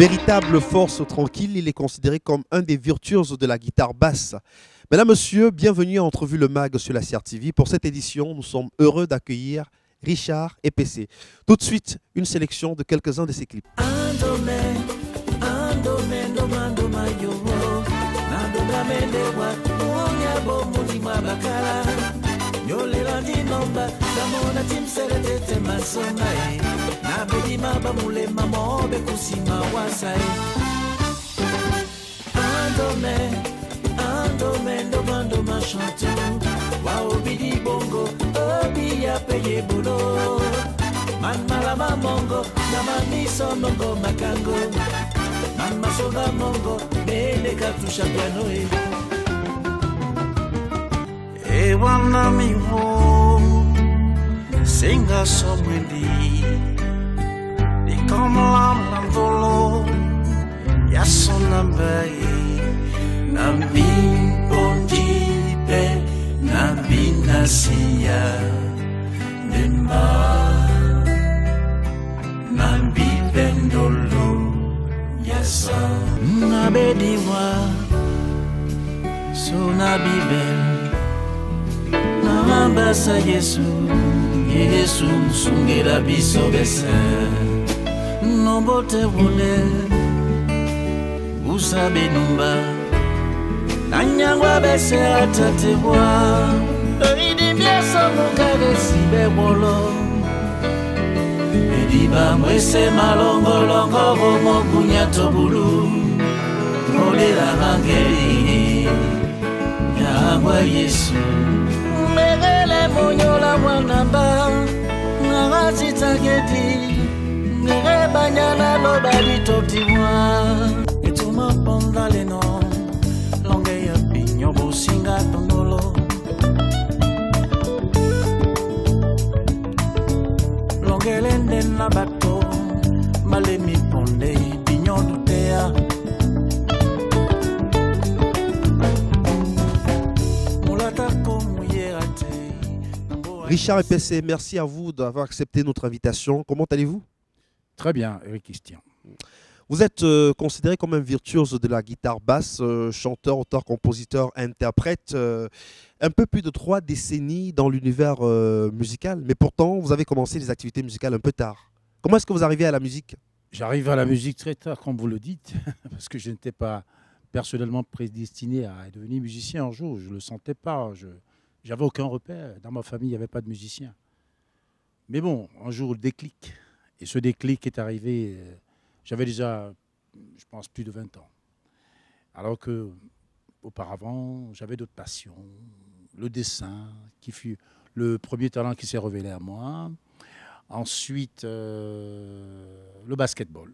Véritable force tranquille, il est considéré comme un des virtuoses de la guitare basse. Mesdames, Messieurs, bienvenue à Entrevue le Mag sur la CRTV. Pour cette édition, nous sommes heureux d'accueillir Richard et PC. Tout de suite, une sélection de quelques-uns de ses clips. Man malama mongo, namani sonongo makango. Man masoga mongo, bele katusha piano e wana mi ho, singa somwendi. Di kamala mandolo, ya sonambai. Nambi ponjipe, nambi nasia, nemba. Nambi pendolo, yes sir. Nabediwa, so nabibel. Namambasa Yesu, Yesu sungera biso bese. Nombote wole, usabe numba. Nanyangwa bese atatebwa. Doidi biasa mungade sibe wolo. Ediba mwese malongo longo gomo kunyato bulu. Molera mangeli, Yahwa Yesu. Megele monyola wanamba, nagazi tageti. Nere banyana lobali totiwa. Etuma pondale no, longe ya pinyo businga tondolo. Longelende na bato, malemi ponde, pinyo dutea. Richard et PC, merci à vous d'avoir accepté notre invitation. Comment allez-vous? Très bien, Eric Christian. Vous êtes considéré comme un virtuose de la guitare basse, chanteur, auteur, compositeur, interprète. Un peu plus de 3 décennies dans l'univers musical, mais pourtant, vous avez commencé les activités musicales un peu tard. Comment est-ce que vous arrivez à la musique? J'arrive à la musique très tard, comme vous le dites, parce que je n'étais pas personnellement prédestiné à devenir musicien un jour. Je ne le sentais pas. J'avais aucun repère. Dans ma famille, il n'y avait pas de musicien. Mais bon, un jour, le déclic. Et ce déclic est arrivé, j'avais déjà, je pense, plus de 20 ans. Alors que, auparavant, j'avais d'autres passions. Le dessin, qui fut le premier talent qui s'est révélé à moi. Ensuite, le basketball.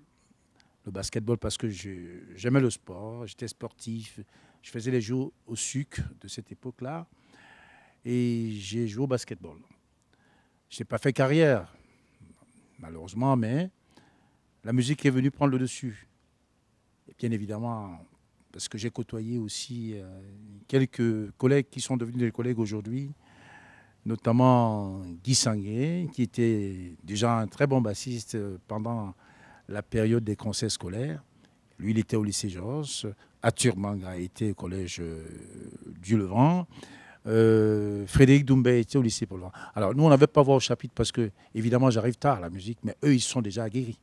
Le basketball parce que j'aimais le sport, j'étais sportif. Je faisais les jeux au SUC de cette époque-là. Et j'ai joué au basketball. Je n'ai pas fait carrière, malheureusement, mais la musique est venue prendre le dessus. Et bien évidemment, parce que j'ai côtoyé aussi quelques collègues qui sont devenus des collègues aujourd'hui, notamment Guy Sanguet, qui était déjà un très bon bassiste pendant la période des concerts scolaires. Lui, il était au lycée Georges. Arthur Manga était au collège du Levant. Frédéric Doumbé était au lycée Paul Varan. Alors nous on n'avait pas voix au chapitre parce que évidemment j'arrive tard à la musique, mais eux ils sont déjà aguerris.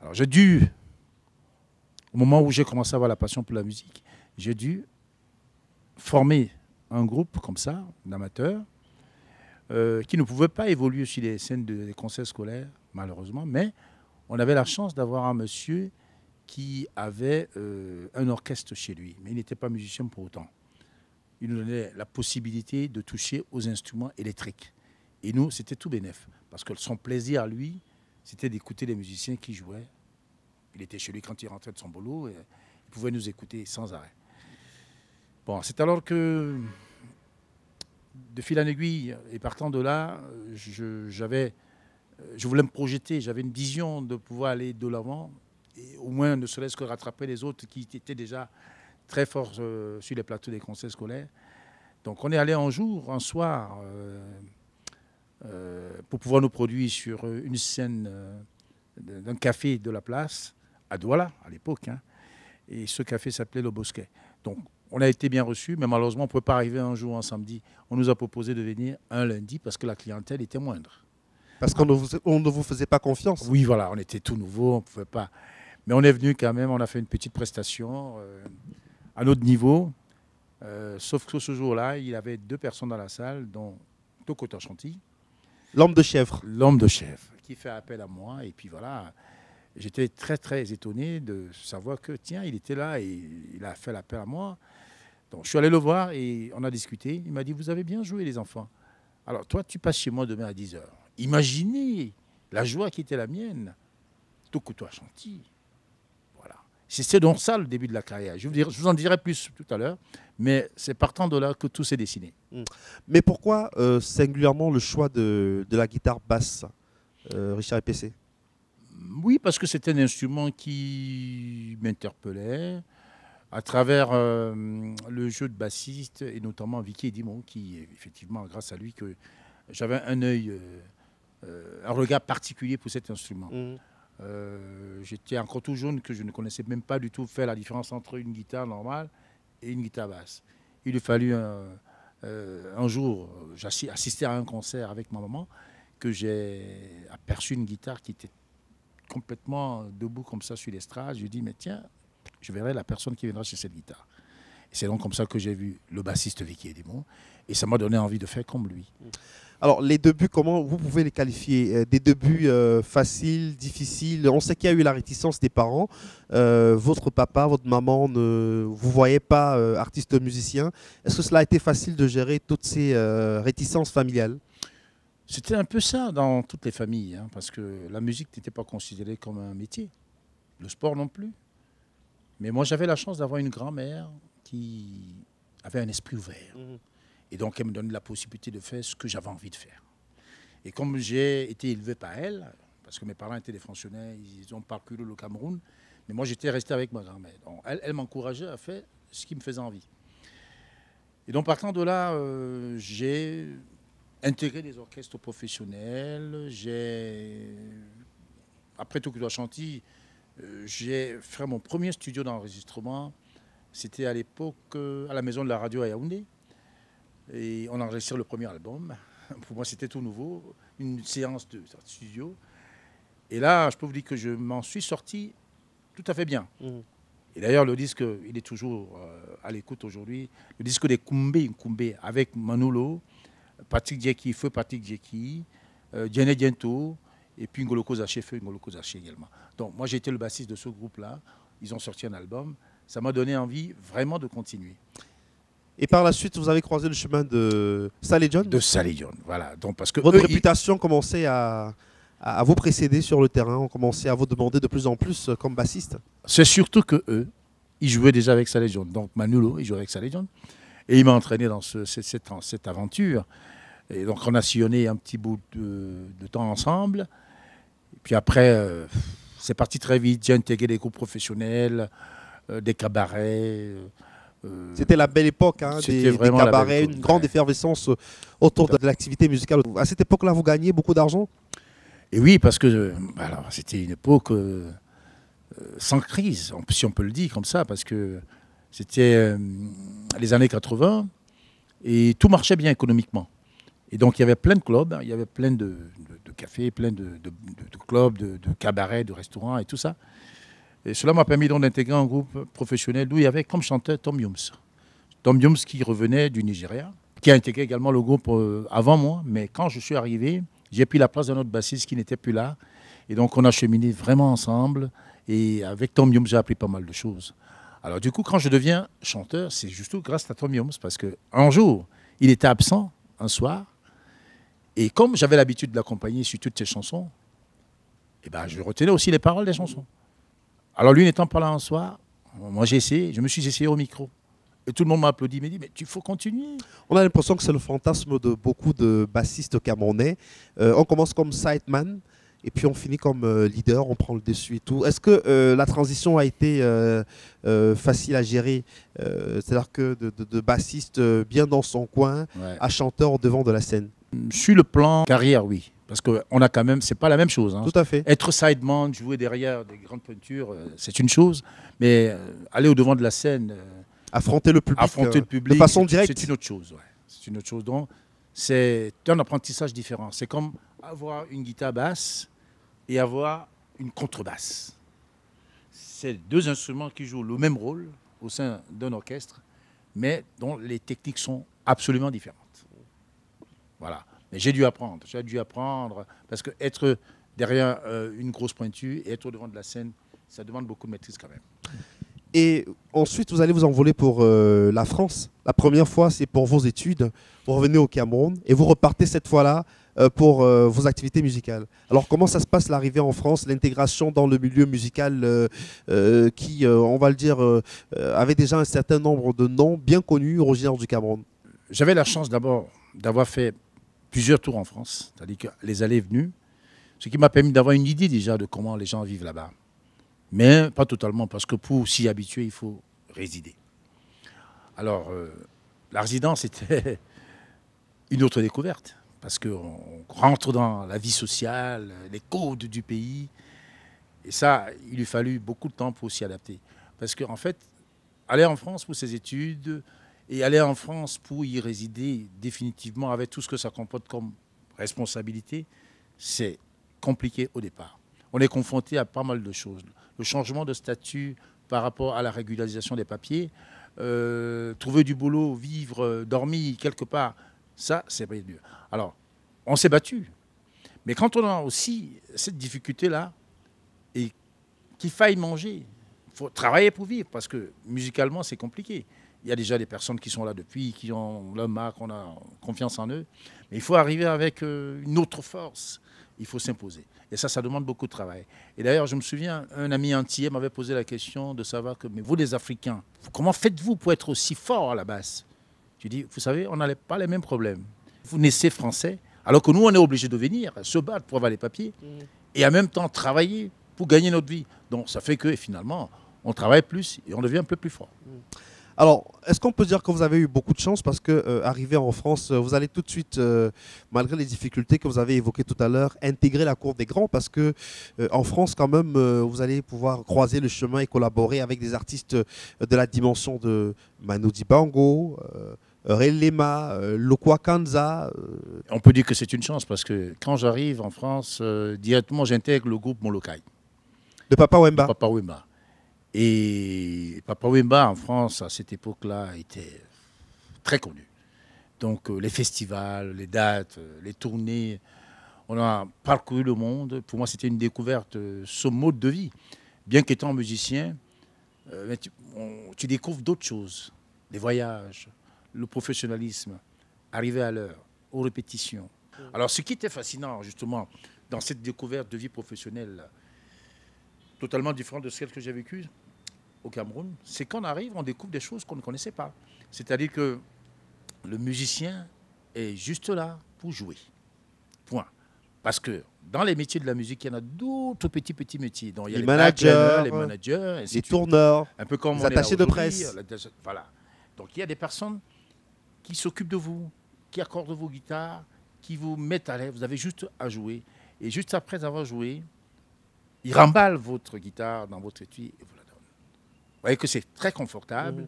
Alors j'ai dû, au moment où j'ai commencé à avoir la passion pour la musique, j'ai dû former un groupe comme ça, d'amateurs, qui ne pouvait pas évoluer sur les scènes des concerts scolaires malheureusement, mais on avait la chance d'avoir un monsieur qui avait un orchestre chez lui, mais il n'était pas musicien pour autant. Il nous donnait la possibilité de toucher aux instruments électriques. Et nous, c'était tout bénef. Parce que son plaisir à lui, c'était d'écouter les musiciens qui jouaient. Il était chez lui quand il rentrait de son boulot. Et il pouvait nous écouter sans arrêt. Bon, c'est alors que, de fil en aiguille, et partant de là, je voulais me projeter. J'avais une vision de pouvoir aller de l'avant. Et au moins, ne serait-ce que rattraper les autres qui étaient déjà très fort sur les plateaux des concerts scolaires. Donc on est allé un jour, un soir, pour pouvoir nous produire sur une scène d'un café de la place, à Douala à l'époque. Hein. Et ce café s'appelait Le Bosquet. Donc, on a été bien reçus, mais malheureusement, on ne pouvait pas arriver un jour, un samedi. On nous a proposé de venir un lundi parce que la clientèle était moindre. Parce qu'on ne vous faisait pas confiance. Oui, voilà, on était tout nouveau, on ne pouvait pas. Mais on est venu quand même, on a fait une petite prestation à notre niveau. Sauf que ce jour-là, il y avait 2 personnes dans la salle, dont Toko Tachanti, L'homme de chèvre. l'homme de chef, qui fait appel à moi. Et puis voilà, j'étais très, très étonné de savoir que, tiens, il était là et il a fait l'appel à moi. Donc, je suis allé le voir et on a discuté. Il m'a dit, vous avez bien joué, les enfants. Alors, toi, tu passes chez moi demain à 10h. Imaginez la joie qui était la mienne. Toko Tachanti. Voilà. C'est donc ça le début de la carrière. Je vous en dirai plus tout à l'heure, mais c'est partant de là que tout s'est dessiné. Mais pourquoi singulièrement le choix de la guitare basse, Richard EPC? Oui, parce que c'était un instrument qui m'interpellait à travers le jeu de bassiste et notamment Vicky Edimon, qui effectivement, grâce à lui, que j'avais un œil, un regard particulier pour cet instrument. J'étais encore tout jeune que je ne connaissais même pas du tout faire la différence entre une guitare normale et une guitare basse. Il a fallu un jour, j'ai assisté à un concert avec ma maman, que j'ai aperçu une guitare qui était complètement debout comme ça sur l'estrade. Je lui ai dit, mais tiens, je verrai la personne qui viendra chez cette guitare. Et c'est donc comme ça que j'ai vu le bassiste Vicky Edimon. Et ça m'a donné envie de faire comme lui. Alors, les débuts, comment vous pouvez les qualifier? Des débuts faciles, difficiles? On sait qu'il y a eu la réticence des parents. Votre papa, votre maman ne vous voyait pas artiste musicien. Est-ce que cela a été facile de gérer toutes ces réticences familiales? C'était un peu ça dans toutes les familles, hein, parce que la musique n'était pas considérée comme un métier. Le sport non plus. Mais moi, j'avais la chance d'avoir une grand-mère qui avait un esprit ouvert. Et donc, elle me donnait la possibilité de faire ce que j'avais envie de faire. Et comme j'ai été élevé par elle, parce que mes parents étaient des fonctionnaires, ils ont parcouru le Cameroun, mais moi, j'étais resté avec ma grand-mère. Donc, elle m'encourageait à faire ce qui me faisait envie. Et donc, partant de là, j'ai intégré des orchestres professionnels. Après Toko Tachanti, j'ai fait mon premier studio d'enregistrement. C'était à l'époque à la maison de la radio à Yaoundé. Et on a enregistré le premier album. Pour moi, c'était tout nouveau. Une séance de studio. Et là, je peux vous dire que je m'en suis sorti tout à fait bien. Et d'ailleurs, le disque, il est toujours à l'écoute aujourd'hui. Le disque des Koumbe, avec Manolo, Patrick Djeki, Feu Patrick Djeki, Diane Diento, et puis Ngoloko Zaché, Feu Ngoloko Zaché également. Donc, moi, j'ai été le bassiste de ce groupe-là. Ils ont sorti un album. Ça m'a donné envie vraiment de continuer. Et par la suite, vous avez croisé le chemin de Sally John? De Sally John, voilà. Donc, parce que votre réputation commençait à vous précéder sur le terrain. On commençait à vous demander de plus en plus comme bassiste. C'est surtout que eux, ils jouaient déjà avec Sally John. Donc, Manolo, il jouait avec Sally John. Et il m'a entraîné dans cette aventure. Et donc, on a sillonné un petit bout de temps ensemble. Et puis après, c'est parti très vite. J'ai intégré des groupes professionnels, des cabarets. C'était la belle époque, hein, des cabarets, une grande effervescence autour de l'activité musicale. À cette époque-là, vous gagnez beaucoup d'argent? Et oui, parce que c'était une époque sans crise, si on peut le dire comme ça, parce que c'était les années 80 et tout marchait bien économiquement. Et donc, il y avait plein de clubs, il y avait plein de cafés, plein de clubs, de cabarets, de restaurants et tout ça. Et cela m'a permis donc d'intégrer un groupe professionnel d'où il y avait comme chanteur Tom Yums. Tom Yums qui revenait du Nigeria, qui a intégré également le groupe avant moi. Mais quand je suis arrivé, j'ai pris la place d'un autre bassiste qui n'était plus là. Et donc on a cheminé vraiment ensemble. Et avec Tom Yums, j'ai appris pas mal de choses. Alors du coup, quand je deviens chanteur, c'est juste grâce à Tom Yums. Parce qu'un jour, il était absent, un soir. Et comme j'avais l'habitude de l'accompagner sur toutes ses chansons, eh ben, je retenais aussi les paroles des chansons. Alors lui n'étant pas là un soir, moi j'ai essayé, je me suis essayé au micro. Et tout le monde m'a applaudi, il m'a dit, mais tu faut continuer. On a l'impression que c'est le fantasme de beaucoup de bassistes camerounais. On commence comme sideman, et puis on finit comme leader, on prend le dessus et tout. Est-ce que la transition a été facile à gérer? C'est-à-dire que de bassiste bien dans son coin, ouais, à chanteur au devant de la scène? Sur le plan carrière, oui. Parce qu'on a quand même, c'est pas la même chose. Hein. Tout à fait. Être sideman, jouer derrière des grandes peintures, c'est une chose. Mais aller au devant de la scène, Affronter le public, affronter le public, de façon directe. c'est une autre chose. Ouais. C'est une autre chose. Donc, c'est un apprentissage différent. C'est comme avoir une guitare basse et avoir une contrebasse. C'est deux instruments qui jouent le même rôle au sein d'un orchestre, mais dont les techniques sont absolument différentes. Voilà. Mais j'ai dû apprendre, parce que être derrière une grosse pointue et être au devant de la scène, ça demande beaucoup de maîtrise quand même. Et ensuite, vous allez vous envoler pour la France. La première fois, c'est pour vos études. Vous revenez au Cameroun et vous repartez cette fois-là pour vos activités musicales. Alors, comment ça se passe l'arrivée en France, l'intégration dans le milieu musical qui, on va le dire, avait déjà un certain nombre de noms bien connus originaires du Cameroun? J'avais la chance d'abord d'avoir fait plusieurs tours en France, c'est-à-dire que les allées et venues, ce qui m'a permis d'avoir une idée déjà de comment les gens vivent là-bas. Mais pas totalement, parce que pour s'y habituer, il faut résider. Alors, la résidence était une autre découverte, parce qu'on rentre dans la vie sociale, les codes du pays, et ça, il lui fallu beaucoup de temps pour s'y adapter. Parce qu'en fait, aller en France pour ses études et aller en France pour y résider définitivement avec tout ce que ça comporte comme responsabilité, c'est compliqué au départ. On est confronté à pas mal de choses. Le changement de statut par rapport à la régularisation des papiers, trouver du boulot, vivre, dormir quelque part, ça, c'est pas dur. Alors, on s'est battu. Mais quand on a aussi cette difficulté-là, et qu'il faille manger, il faut travailler pour vivre, parce que musicalement, c'est compliqué. Il y a déjà des personnes qui sont là depuis, qui ont leur marque, on a confiance en eux. Mais il faut arriver avec une autre force. Il faut s'imposer. Et ça demande beaucoup de travail. Et d'ailleurs, je me souviens, un ami antillais m'avait posé la question de savoir que, mais vous les Africains, comment faites-vous pour être aussi fort à la basse? Je dis, vous savez, on n'a pas les mêmes problèmes. Vous naissez français, alors que nous, on est obligés de venir, se battre pour avoir les papiers, et en même temps travailler pour gagner notre vie. Donc ça fait que finalement, on travaille plus et on devient un peu plus fort. Alors, est-ce qu'on peut dire que vous avez eu beaucoup de chance parce que arrivé en France, vous allez tout de suite, malgré les difficultés que vous avez évoquées tout à l'heure, intégrer la cour des grands parce que en France, quand même, vous allez pouvoir croiser le chemin et collaborer avec des artistes de la dimension de Manu Dibango, Relema, Lokwa Kanza. On peut dire que c'est une chance parce que quand j'arrive en France, directement, j'intègre le groupe Molokai. De Papa Wemba. Papa Wemba. Et Papa Wemba en France, à cette époque-là, était très connu. Donc les festivals, les dates, les tournées, on a parcouru le monde. Pour moi, c'était une découverte, ce mode de vie. Bien qu'étant musicien, tu découvres d'autres choses. Les voyages, le professionnalisme, arriver à l'heure, aux répétitions. Alors ce qui était fascinant, justement, dans cette découverte de vie professionnelle, totalement différent de celle que j'ai vécue au Cameroun, c'est qu'on arrive, on découvre des choses qu'on ne connaissait pas. C'est-à-dire que le musicien est juste là pour jouer. Point. Parce que dans les métiers de la musique, il y en a d'autres petits métiers. Donc, il y a les managers, les managers, les tourneurs, un peu comme les attachés de presse. Voilà. Donc il y a des personnes qui s'occupent de vous, qui accordent vos guitares, qui vous mettent à l'aise. Vous avez juste à jouer. Et juste après avoir joué, il remballe votre guitare dans votre étui et vous la donne. Vous voyez que c'est très confortable.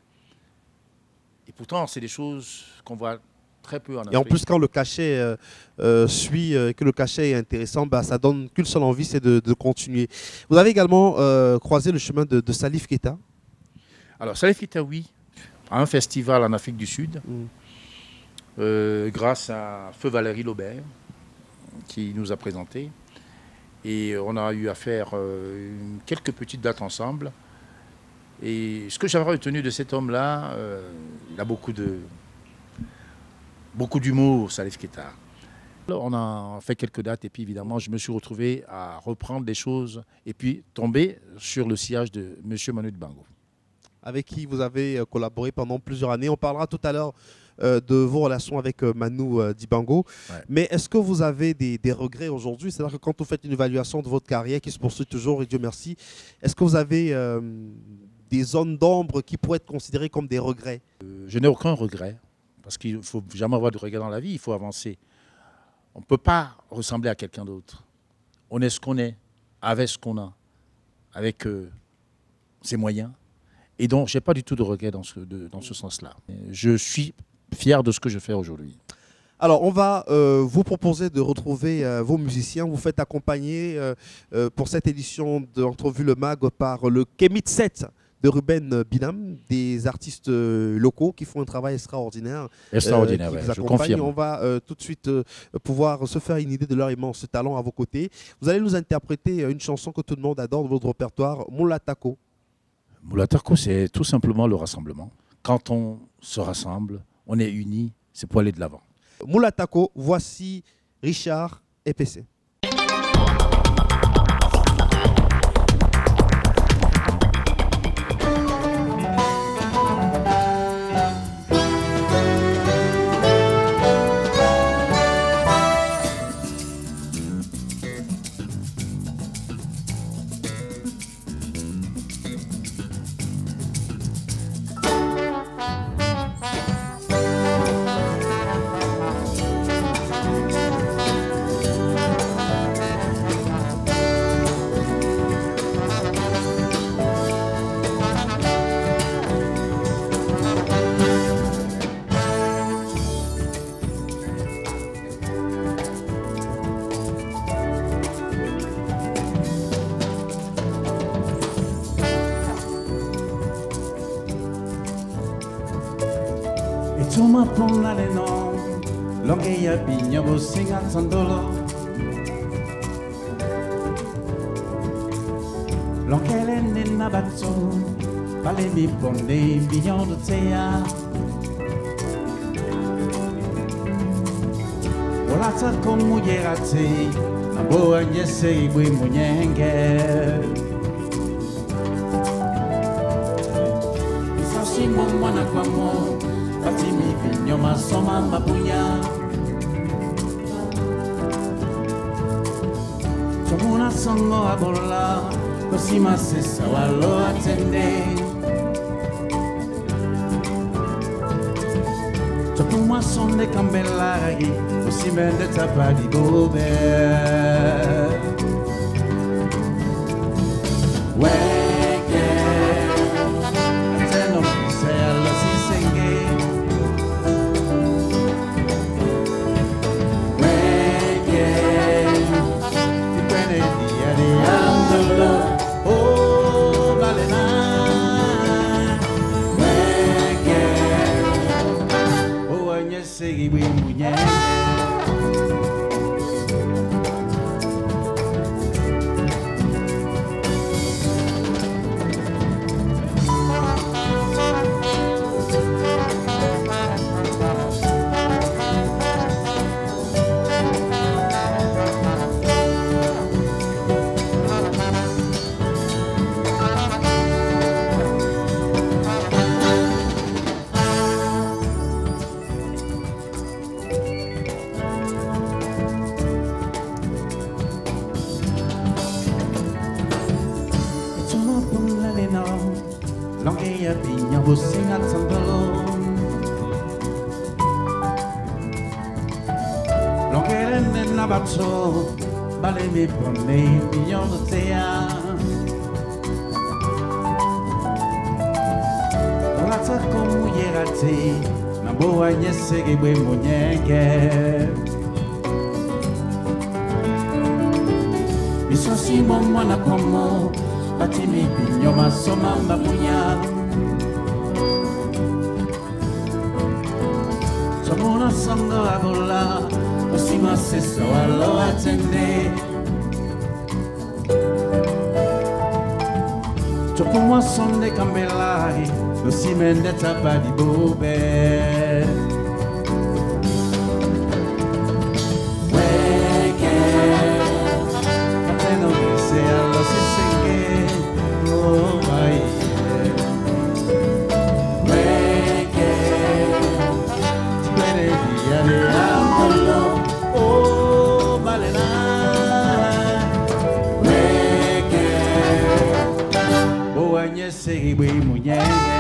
Et pourtant, c'est des choses qu'on voit très peu en Afrique. Et en plus, quand le cachet suit, que le cachet est intéressant, bah, ça donne qu'une seule envie, c'est de continuer. Vous avez également croisé le chemin de Salif Keita. Alors, Salif Keita, oui, à un festival en Afrique du Sud, grâce à Feu Valérie Laubert, qui nous a présenté. Et on a eu à faire quelques petites dates ensemble. Et ce que j'avais retenu de cet homme-là, il a beaucoup d'humour, Salif Keita. Alors, on a fait quelques dates et puis évidemment, je me suis retrouvé à reprendre des choses et puis tomber sur le sillage de M. Manu Dibango. Avec qui vous avez collaboré pendant plusieurs années. On parlera tout à l'heure de vos relations avec Manu Dibango. Ouais. Mais est-ce que vous avez des regrets aujourd'hui? C'est-à-dire que quand vous faites une évaluation de votre carrière qui se poursuit toujours, et Dieu merci, est-ce que vous avez des zones d'ombre qui pourraient être considérées comme des regrets? Je n'ai aucun regret, parce qu'il ne faut jamais avoir de regrets dans la vie, il faut avancer. On ne peut pas ressembler à quelqu'un d'autre. On est ce qu'on est, avec ce qu'on a, avec ses moyens. Et donc, je n'ai pas du tout de regret dans ce sens-là. Je suis fier de ce que je fais aujourd'hui. Alors, on va vous proposer de retrouver vos musiciens. Vous faites accompagner pour cette édition d'Entrevue le Mag par le Kemit 7 de Ruben Binam, des artistes locaux qui font un travail extraordinaire. Extraordinaire, qui ouais, vous je accompagnent. confirme. On va tout de suite pouvoir se faire une idée de leur immense talent à vos côtés. Vous allez nous interpréter une chanson que tout le monde adore de votre répertoire, Mulatako. Mulatako, c'est tout simplement le rassemblement. Quand on se rassemble, on est unis, c'est pour aller de l'avant. Mulatako, voici Richard et PC. Tuma pona le no, longe ya piña bosinga sandolo. Longe le nena batso, vale mi ponde piña do tea. Olata como llegate, na boa nyese ibwe munyenge. Isashimo mwana kwa mo. Batimi vinyo masoma mabunya Tomuna songo abola Kosima sesa walo atende Topuma sonde kambelagi Kosime de tapadi bobe Weke Ateno pise ala sisenge Oh, Valena, oh, I say we Longe piña bosinga sandalo Longe nena batso Vale mi pone piña do tea Olata como llegate Na boa nyese que bwe munyenge Misosimo mwana como Batimi piño masoma mabunya Somona songo agola Osima sesa walo atende Topuma sonde kambelai Osime de tapadi bobe Weke Ateno se alo sisenge Oh my Weke Tibere dia de ambolo Oh Valena Weke Oh anyese ibwe munyenge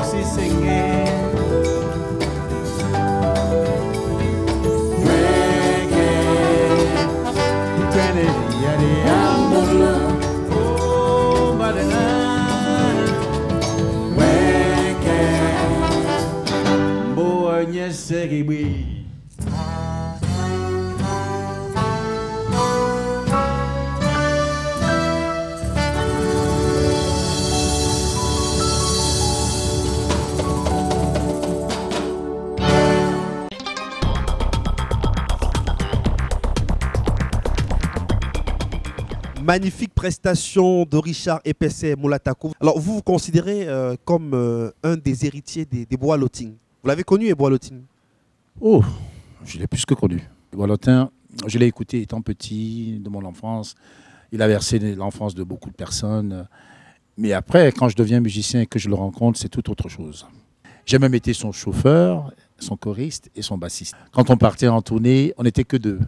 si singing. Reggae, depende yari amolo. Oh, badana. Reggae, boy, nyesegi bwi. Magnifique prestation de Richard Epessé Moulatakou. Alors, vous vous considérez comme un des héritiers des Bois Lotting. Vous l'avez connu, Eboa Lotting? Oh, je l'ai plus que connu. Eboa Lotting, je l'ai écouté étant petit, de mon enfance. Il a versé l'enfance de beaucoup de personnes. Mais après, quand je deviens musicien et que je le rencontre, c'est tout autre chose. J'ai même été son chauffeur, son choriste et son bassiste. Quand on partait en tournée, on n'était que deux.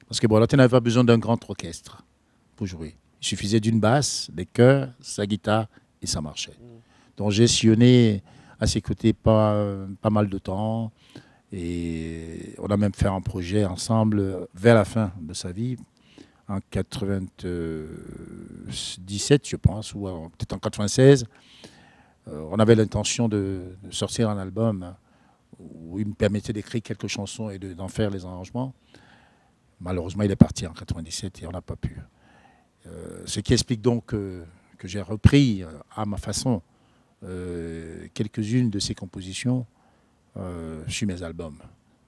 Parce que Eboa Lotting n'avait pas besoin d'un grand orchestre pour jouer. Il suffisait d'une basse, des chœurs, sa guitare et ça marchait. Donc j'ai sillonné à ses côtés pas mal de temps et on a même fait un projet ensemble vers la fin de sa vie, en 97 je pense, ou peut-être en 96. On avait l'intention de sortir un album où il me permettait d'écrire quelques chansons et d'en faire les arrangements. Malheureusement il est parti en 97 et on n'a pas pu. Ce qui explique donc que j'ai repris à ma façon quelques-unes de ses compositions sur mes albums.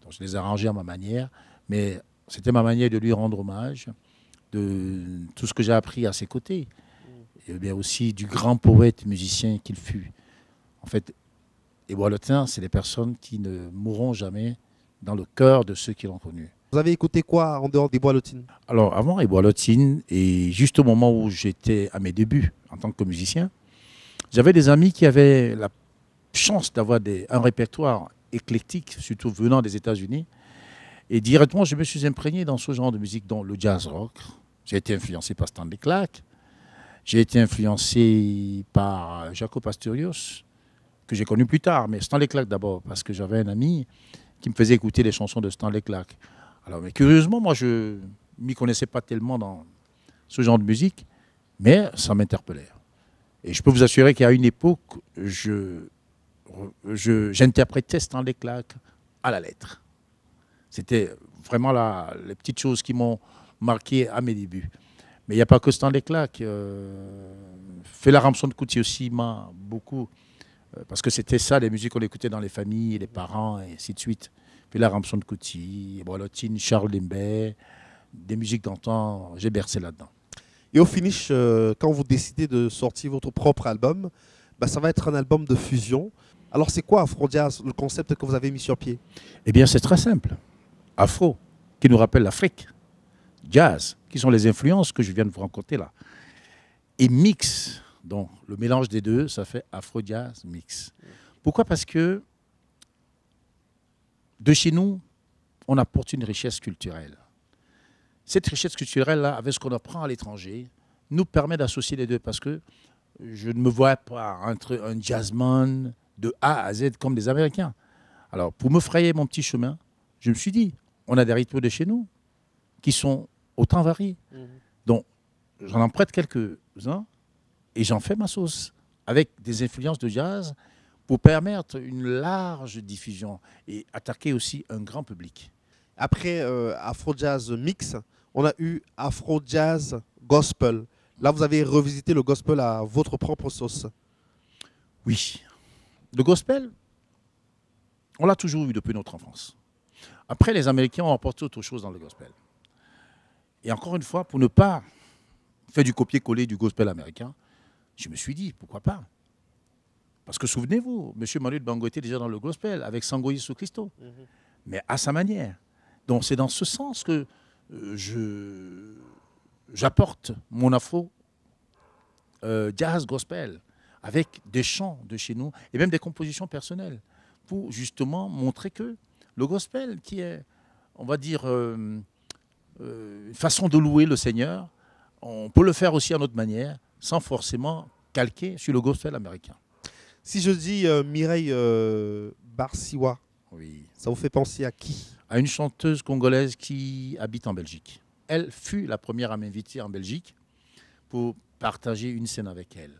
Donc, je les ai arrangées à ma manière, mais c'était ma manière de lui rendre hommage de tout ce que j'ai appris à ses côtés, et bien aussi du grand poète musicien qu'il fut. En fait, Eboa Lotting, c'est des personnes qui ne mourront jamais dans le cœur de ceux qui l'ont connu. Vous avez écouté quoi en dehors d'Eboa Lotting? Alors, avant Eboa Lotting, et juste au moment où j'étais à mes débuts en tant que musicien, j'avais des amis qui avaient la chance d'avoir un répertoire éclectique, surtout venant des États-Unis. Et directement, je me suis imprégné dans ce genre de musique, dont le jazz rock. J'ai été influencé par Stanley Clarke. J'ai été influencé par Jaco Pastorius, que j'ai connu plus tard, mais Stanley Clarke d'abord, parce que j'avais un ami qui me faisait écouter les chansons de Stanley Clarke. Alors, mais curieusement, moi, je ne m'y connaissais pas tellement dans ce genre de musique, mais ça m'interpellait. Et je peux vous assurer qu'à une époque, j'interprétais Stanley Clarke à la lettre. C'était vraiment les petites choses qui m'ont marqué à mes débuts. Mais il n'y a pas que Stanley Clarke. Fela Ramson Kuti aussi m'a beaucoup... parce que c'était ça, les musiques qu'on écoutait dans les familles, les parents, et ainsi de suite. Fela Ramson Kuti, Eboa Lotting, Charles Limbey, des musiques d'antan, j'ai bercé là-dedans. Et au finish, quand vous décidez de sortir votre propre album, bah, ça va être un album de fusion. Alors c'est quoi Afro Jazz, le concept que vous avez mis sur pied? Eh bien c'est très simple. Afro, qui nous rappelle l'Afrique. Jazz, qui sont les influences que je viens de vous raconter là. Et mix, donc le mélange des deux, ça fait Afro Jazz mix. Pourquoi? Parce que de chez nous, on apporte une richesse culturelle. Cette richesse culturelle-là, avec ce qu'on apprend à l'étranger, nous permet d'associer les deux parce que je ne me vois pas entre un jazzman de A à Z comme des Américains. Alors, pour me frayer mon petit chemin, je me suis dit, on a des rythmes de chez nous qui sont autant variés. Donc, j'en emprunte quelques-uns et j'en fais ma sauce avec des influences de jazz pour permettre une large diffusion et attaquer aussi un grand public. Après Afro Jazz Mix, on a eu Afro Jazz Gospel. Là, vous avez revisité le gospel à votre propre sauce. Oui. Le gospel, on l'a toujours eu depuis notre enfance. Après, les Américains ont apporté autre chose dans le gospel. Et encore une fois, pour ne pas faire du copier-coller du gospel américain, je me suis dit, pourquoi pas? Parce que souvenez-vous, M. Manu Dibango était déjà dans le gospel avec Sango Yesu Christo, mais à sa manière. Donc c'est dans ce sens que j'apporte mon afro jazz gospel avec des chants de chez nous et même des compositions personnelles pour justement montrer que le gospel qui est, on va dire, une façon de louer le Seigneur, on peut le faire aussi à notre manière sans forcément calquer sur le gospel américain. Si je dis Mireille Barsiwa, Oui. ça vous fait penser à qui? À une chanteuse congolaise qui habite en Belgique. Elle fut la première à m'inviter en Belgique pour partager une scène avec elle.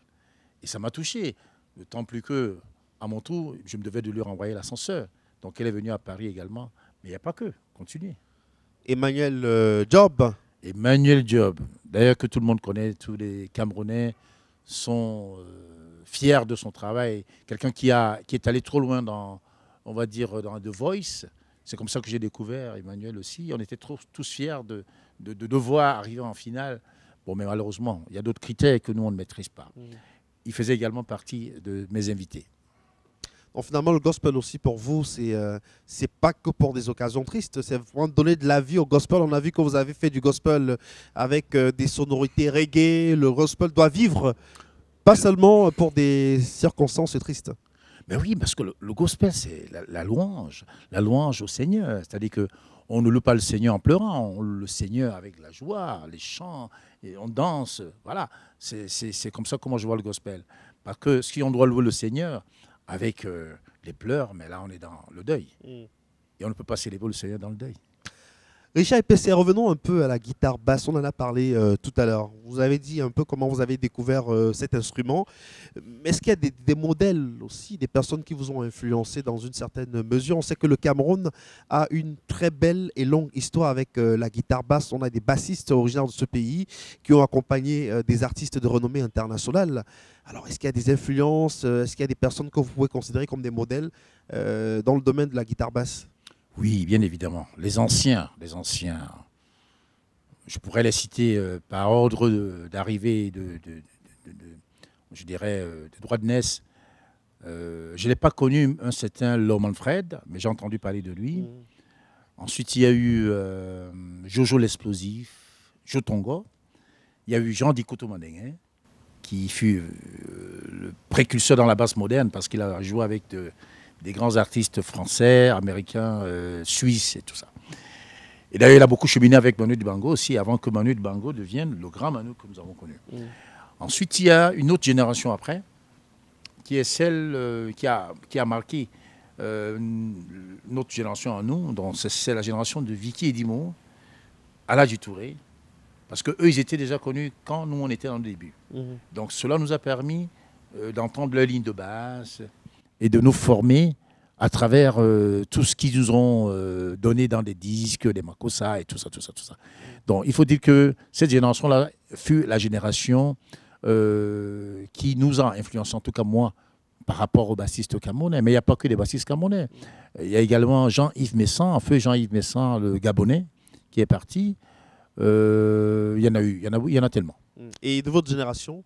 Et ça m'a touché. D'autant plus que, à mon tour, je me devais de lui renvoyer l'ascenseur. Donc elle est venue à Paris également. Mais il n'y a pas que. Continuez. Emmanuel Job. Emmanuel Diop, d'ailleurs que tout le monde connaît, tous les Camerounais sont fiers de son travail. Quelqu'un qui est allé trop loin dans, on va dire, dans The Voice. C'est comme ça que j'ai découvert Emmanuel aussi. On était tous fiers de voir arriver en finale. Bon, mais malheureusement, il y a d'autres critères que nous, on ne maîtrise pas. Il faisait également partie de mes invités. Donc finalement, le gospel aussi pour vous, c'est pas que pour des occasions tristes, c'est vraiment donner de la vie au gospel. On a vu que vous avez fait du gospel avec des sonorités reggae. Le gospel doit vivre, pas seulement pour des circonstances tristes. Mais oui, parce que le gospel, c'est la louange au Seigneur. C'est-à-dire que on ne loue pas le Seigneur en pleurant, on loue le Seigneur avec la joie, les chants, et on danse. Voilà, c'est comme ça comment je vois le gospel. Parce que si on doit louer le Seigneur avec les pleurs, mais là on est dans le deuil. Et on ne peut pas célébrer le Seigneur dans le deuil. Richard EPC, revenons un peu à la guitare basse. On en a parlé tout à l'heure. Vous avez dit un peu comment vous avez découvert cet instrument. Mais est-ce qu'il y a des modèles aussi, des personnes qui vous ont influencé dans une certaine mesure? On sait que le Cameroun a une très belle et longue histoire avec la guitare basse. On a des bassistes originaires de ce pays qui ont accompagné des artistes de renommée internationale. Alors, est-ce qu'il y a des influences? Est-ce qu'il y a des personnes que vous pouvez considérer comme des modèles dans le domaine de la guitare basse? Oui, bien évidemment. Les anciens, je pourrais les citer par ordre d'arrivée, je dirais, de droit de naissance. Je n'ai pas connu un certain Lorman Fred, mais j'ai entendu parler de lui. Ensuite, il y a eu Jojo l'explosif, Jotongo. Il y a eu Jean Dikoto Mandengé, qui fut le précurseur dans la basse moderne parce qu'il a joué avec des grands artistes français, américains, suisses et tout ça. Et d'ailleurs, il a beaucoup cheminé avec Manu Dibango aussi, avant que Manu Dibango devienne le grand Manu que nous avons connu. Ensuite, il y a une autre génération après, qui est celle qui a marqué notre génération à nous. Donc c'est la génération de Vicky et Dimo, Aladji Touré, parce qu'eux, ils étaient déjà connus quand nous, on était dans le début. Donc cela nous a permis d'entendre leur ligne de basse et de nous former à travers tout ce qu'ils nous ont donné dans des disques, des Makossa et tout ça. Donc il faut dire que cette génération-là fut la génération qui nous a influencé, en tout cas moi, par rapport aux bassistes camerounais. Mais il n'y a pas que des bassistes camerounais. Il y a également Jean-Yves Messan, Jean-Yves Messan, le Gabonais, qui est parti. Il y en a tellement. Et de votre génération?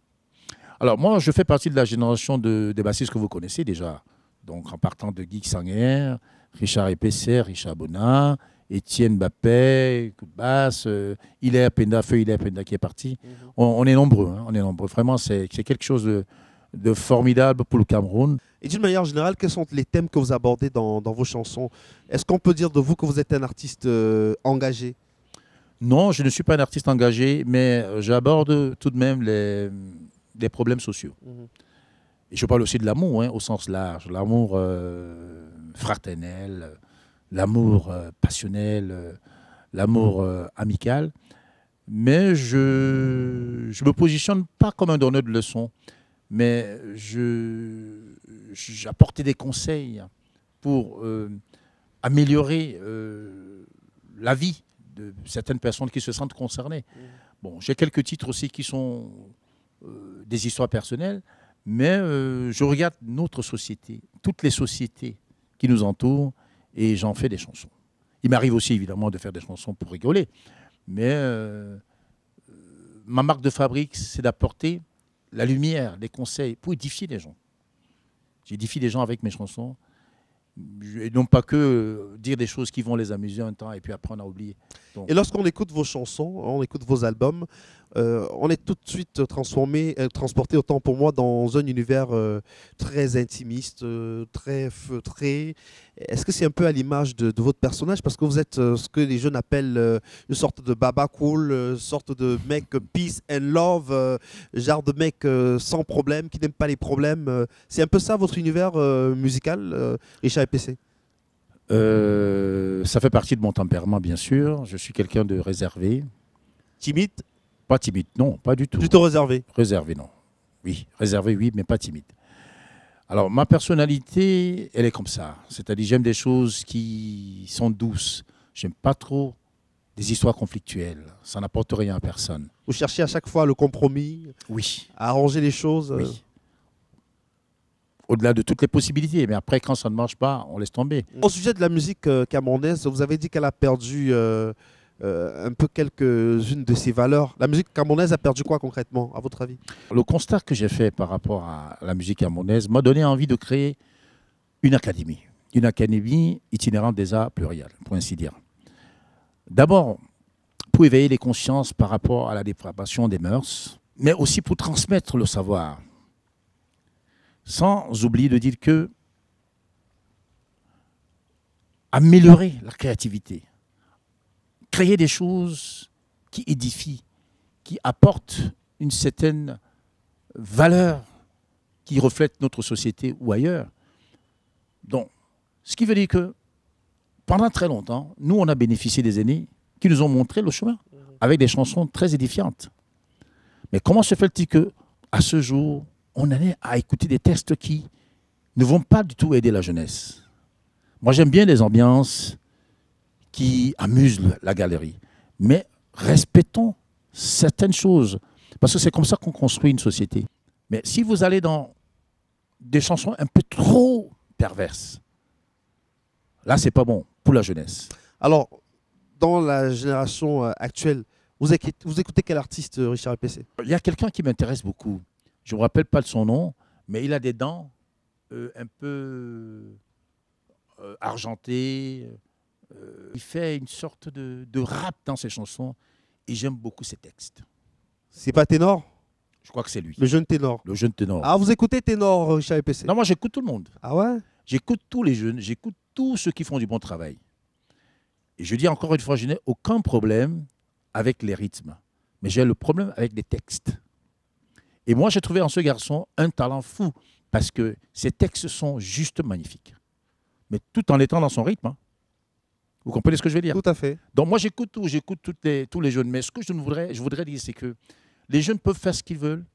Alors moi, je fais partie de la génération des bassistes que vous connaissez déjà. Donc en partant de Guy Sanger, Richard Epesser, Richard Bonnat, Étienne Bappé, coup de basse, Hilaire Penda, Feu Hilaire Penda qui est parti. On est nombreux, hein, on est nombreux. Vraiment, c'est quelque chose de formidable pour le Cameroun. Et d'une manière générale, quels sont les thèmes que vous abordez dans vos chansons? Est-ce qu'on peut dire de vous que vous êtes un artiste engagé? Non, je ne suis pas un artiste engagé, mais j'aborde tout de même les problèmes sociaux. Et je parle aussi de l'amour, hein, au sens large. L'amour fraternel, l'amour passionnel, l'amour amical. Mais je ne me positionne pas comme un donneur de leçons, mais j'apporte des conseils pour améliorer la vie de certaines personnes qui se sentent concernées. Bon, j'ai quelques titres aussi qui sont des histoires personnelles, mais je regarde notre société, toutes les sociétés qui nous entourent, et j'en fais des chansons. Il m'arrive aussi évidemment de faire des chansons pour rigoler, mais ma marque de fabrique, c'est d'apporter la lumière, des conseils pour édifier les gens. J'édifie les gens avec mes chansons, Et non pas que dire des choses qui vont les amuser un temps et puis après on a oublié. Donc, Et lorsqu'on écoute vos chansons, on écoute vos albums, on est tout de suite transformé, transporté, autant pour moi, dans un univers très intimiste, très feutré. Est-ce que c'est un peu à l'image de votre personnage? Parce que vous êtes ce que les jeunes appellent une sorte de baba cool, une sorte de mec peace and love, genre de mec sans problème, qui n'aime pas les problèmes. C'est un peu ça votre univers musical, Richard EPC? ça fait partie de mon tempérament, bien sûr. Je suis quelqu'un de réservé. Timide, Pas timide, non, pas du tout. plutôt réservé. Réservé, non. Oui, réservé, oui, mais pas timide. Alors, ma personnalité, elle est comme ça. C'est-à-dire, j'aime des choses qui sont douces. J'aime pas trop des histoires conflictuelles. Ça n'apporte rien à personne. Vous cherchez à chaque fois le compromis, Oui, à arranger les choses. oui. Au-delà de toutes les possibilités. Mais après, quand ça ne marche pas, on laisse tomber. Au sujet de la musique camerounaise, vous avez dit qu'elle a perdu un peu quelques-unes de ses valeurs. La musique camerounaise a perdu quoi concrètement, à votre avis? Le constat que j'ai fait par rapport à la musique camerounaise m'a donné envie de créer une académie. Une académie itinérante des arts pluriels, pour ainsi dire. D'abord, pour éveiller les consciences par rapport à la dépravation des mœurs, mais aussi pour transmettre le savoir. Sans oublier de dire que améliorer la créativité, créer des choses qui édifient, qui apportent une certaine valeur, qui reflète notre société ou ailleurs. Donc, ce qui veut dire que pendant très longtemps, nous, on a bénéficié des aînés qui nous ont montré le chemin avec des chansons très édifiantes. Mais comment se fait-il que, à ce jour, on en est à écouter des textes qui ne vont pas du tout aider la jeunesse? Moi, j'aime bien les ambiances qui amusent la galerie. Mais respectons certaines choses. Parce que c'est comme ça qu'on construit une société. Mais si vous allez dans des chansons un peu trop perverses, là, c'est pas bon pour la jeunesse. Alors, dans la génération actuelle, vous écoutez quel artiste, Richard EPC? Il y a quelqu'un qui m'intéresse beaucoup. Je ne me rappelle pas de son nom, mais il a des dents un peu argentées. Il fait une sorte de rap dans ses chansons et j'aime beaucoup ses textes. C'est pas Ténor? Je crois que c'est lui, Le jeune Ténor. le jeune ténor. Ah, vous écoutez Ténor, Richard EPC? Non, moi j'écoute tout le monde. Ah ouais? J'écoute tous les jeunes, j'écoute tous ceux qui font du bon travail. Et je dis encore une fois, je n'ai aucun problème avec les rythmes, mais j'ai le problème avec les textes. Et moi, j'ai trouvé en ce garçon un talent fou, parce que ses textes sont juste magnifiques. Mais tout en étant dans son rythme. Hein. Vous comprenez ce que je veux dire? Tout à fait. Donc moi, j'écoute tout, j'écoute tous les jeunes. Mais ce que je voudrais dire, c'est que les jeunes peuvent faire ce qu'ils veulent,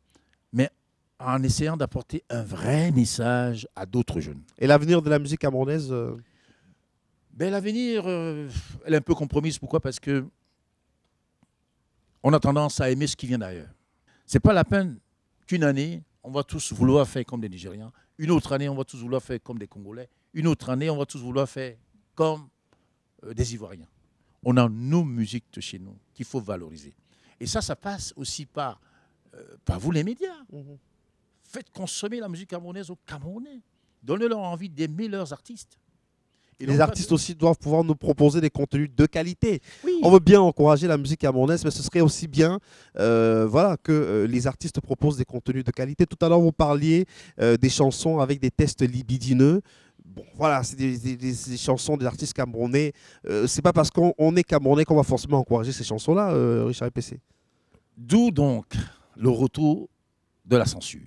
mais en essayant d'apporter un vrai message à d'autres jeunes. Et l'avenir de la musique camerounaise Ben, l'avenir, elle est un peu compromise. Pourquoi? Parce que on a tendance à aimer ce qui vient d'ailleurs. Ce n'est pas la peine qu'une année, on va tous vouloir faire comme des Nigérians. Une autre année, on va tous vouloir faire comme des Congolais. Une autre année, on va tous vouloir faire comme des Ivoiriens. On a nos musiques de chez nous qu'il faut valoriser. Et ça passe aussi par vous les médias. Faites consommer la musique camerounaise aux Camerounais. Donnez-leur envie d'aimer leurs artistes. Et les artistes aussi doivent pouvoir nous proposer des contenus de qualité. Oui. On veut bien encourager la musique camerounaise, mais ce serait aussi bien voilà, que les artistes proposent des contenus de qualité. Tout à l'heure, vous parliez des chansons avec des textes libidineux. Bon, voilà, c'est des chansons des artistes camerounais. C'est pas parce qu'on est camerounais qu'on va forcément encourager ces chansons-là, Richard EPC. D'où donc le retour de la censure.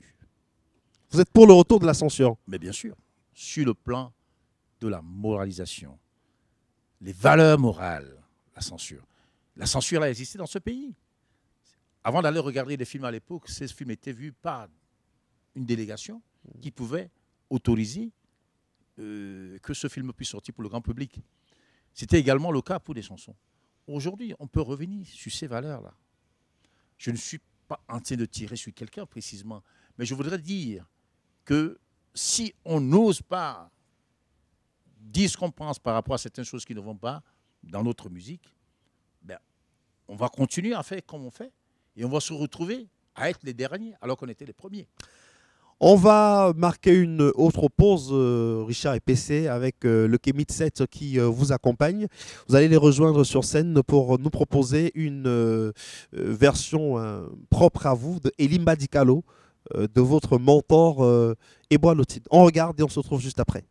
Vous êtes pour le retour de la censure? Mais bien sûr, sur le plan de la moralisation, les valeurs morales, la censure. La censure a existé dans ce pays. Avant d'aller regarder des films à l'époque, ces films étaient vus par une délégation qui pouvait autoriser que ce film puisse sortir pour le grand public. C'était également le cas pour des chansons. Aujourd'hui, on peut revenir sur ces valeurs-là. Je ne suis pas en train de tirer sur quelqu'un précisément, mais je voudrais dire que si on n'ose pas dire ce qu'on pense par rapport à certaines choses qui ne vont pas dans notre musique, ben, on va continuer à faire comme on fait et on va se retrouver à être les derniers alors qu'on était les premiers. On va marquer une autre pause, Richard et PC, avec le Kémit 7 qui vous accompagne. Vous allez les rejoindre sur scène pour nous proposer une version propre à vous de Elimba Dikalo, de votre mentor Eboa Lotid. On regarde et on se retrouve juste après.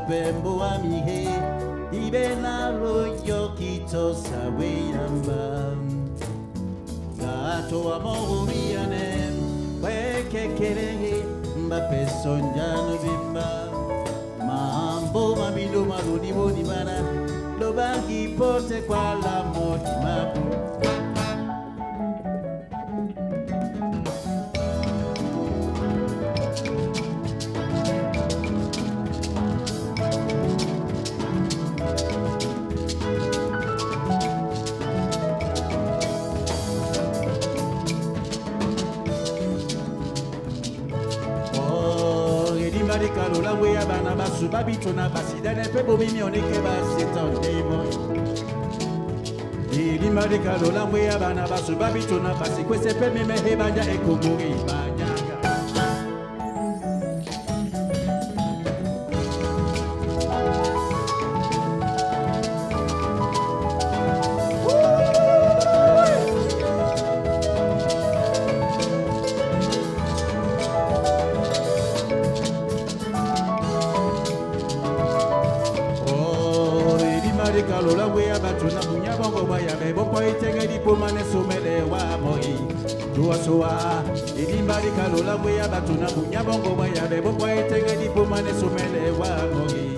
Pembo amihe ibena loyo kito saweyamba gato amoriane weke kerehe mbapeso njano bimba mambo mabido marudi boni bana lobangi pote kwa la moti mabu Babito na basidane pe bomimi oneke basitandemo ili marika lola mwe bana basu babito na basi kwese pe memehe banja ekomori banya Soa, Edimbari Kalola, we are Batuna, Bunyabongo, my Abebo, Tangadi Pomane Sumele, Wamori.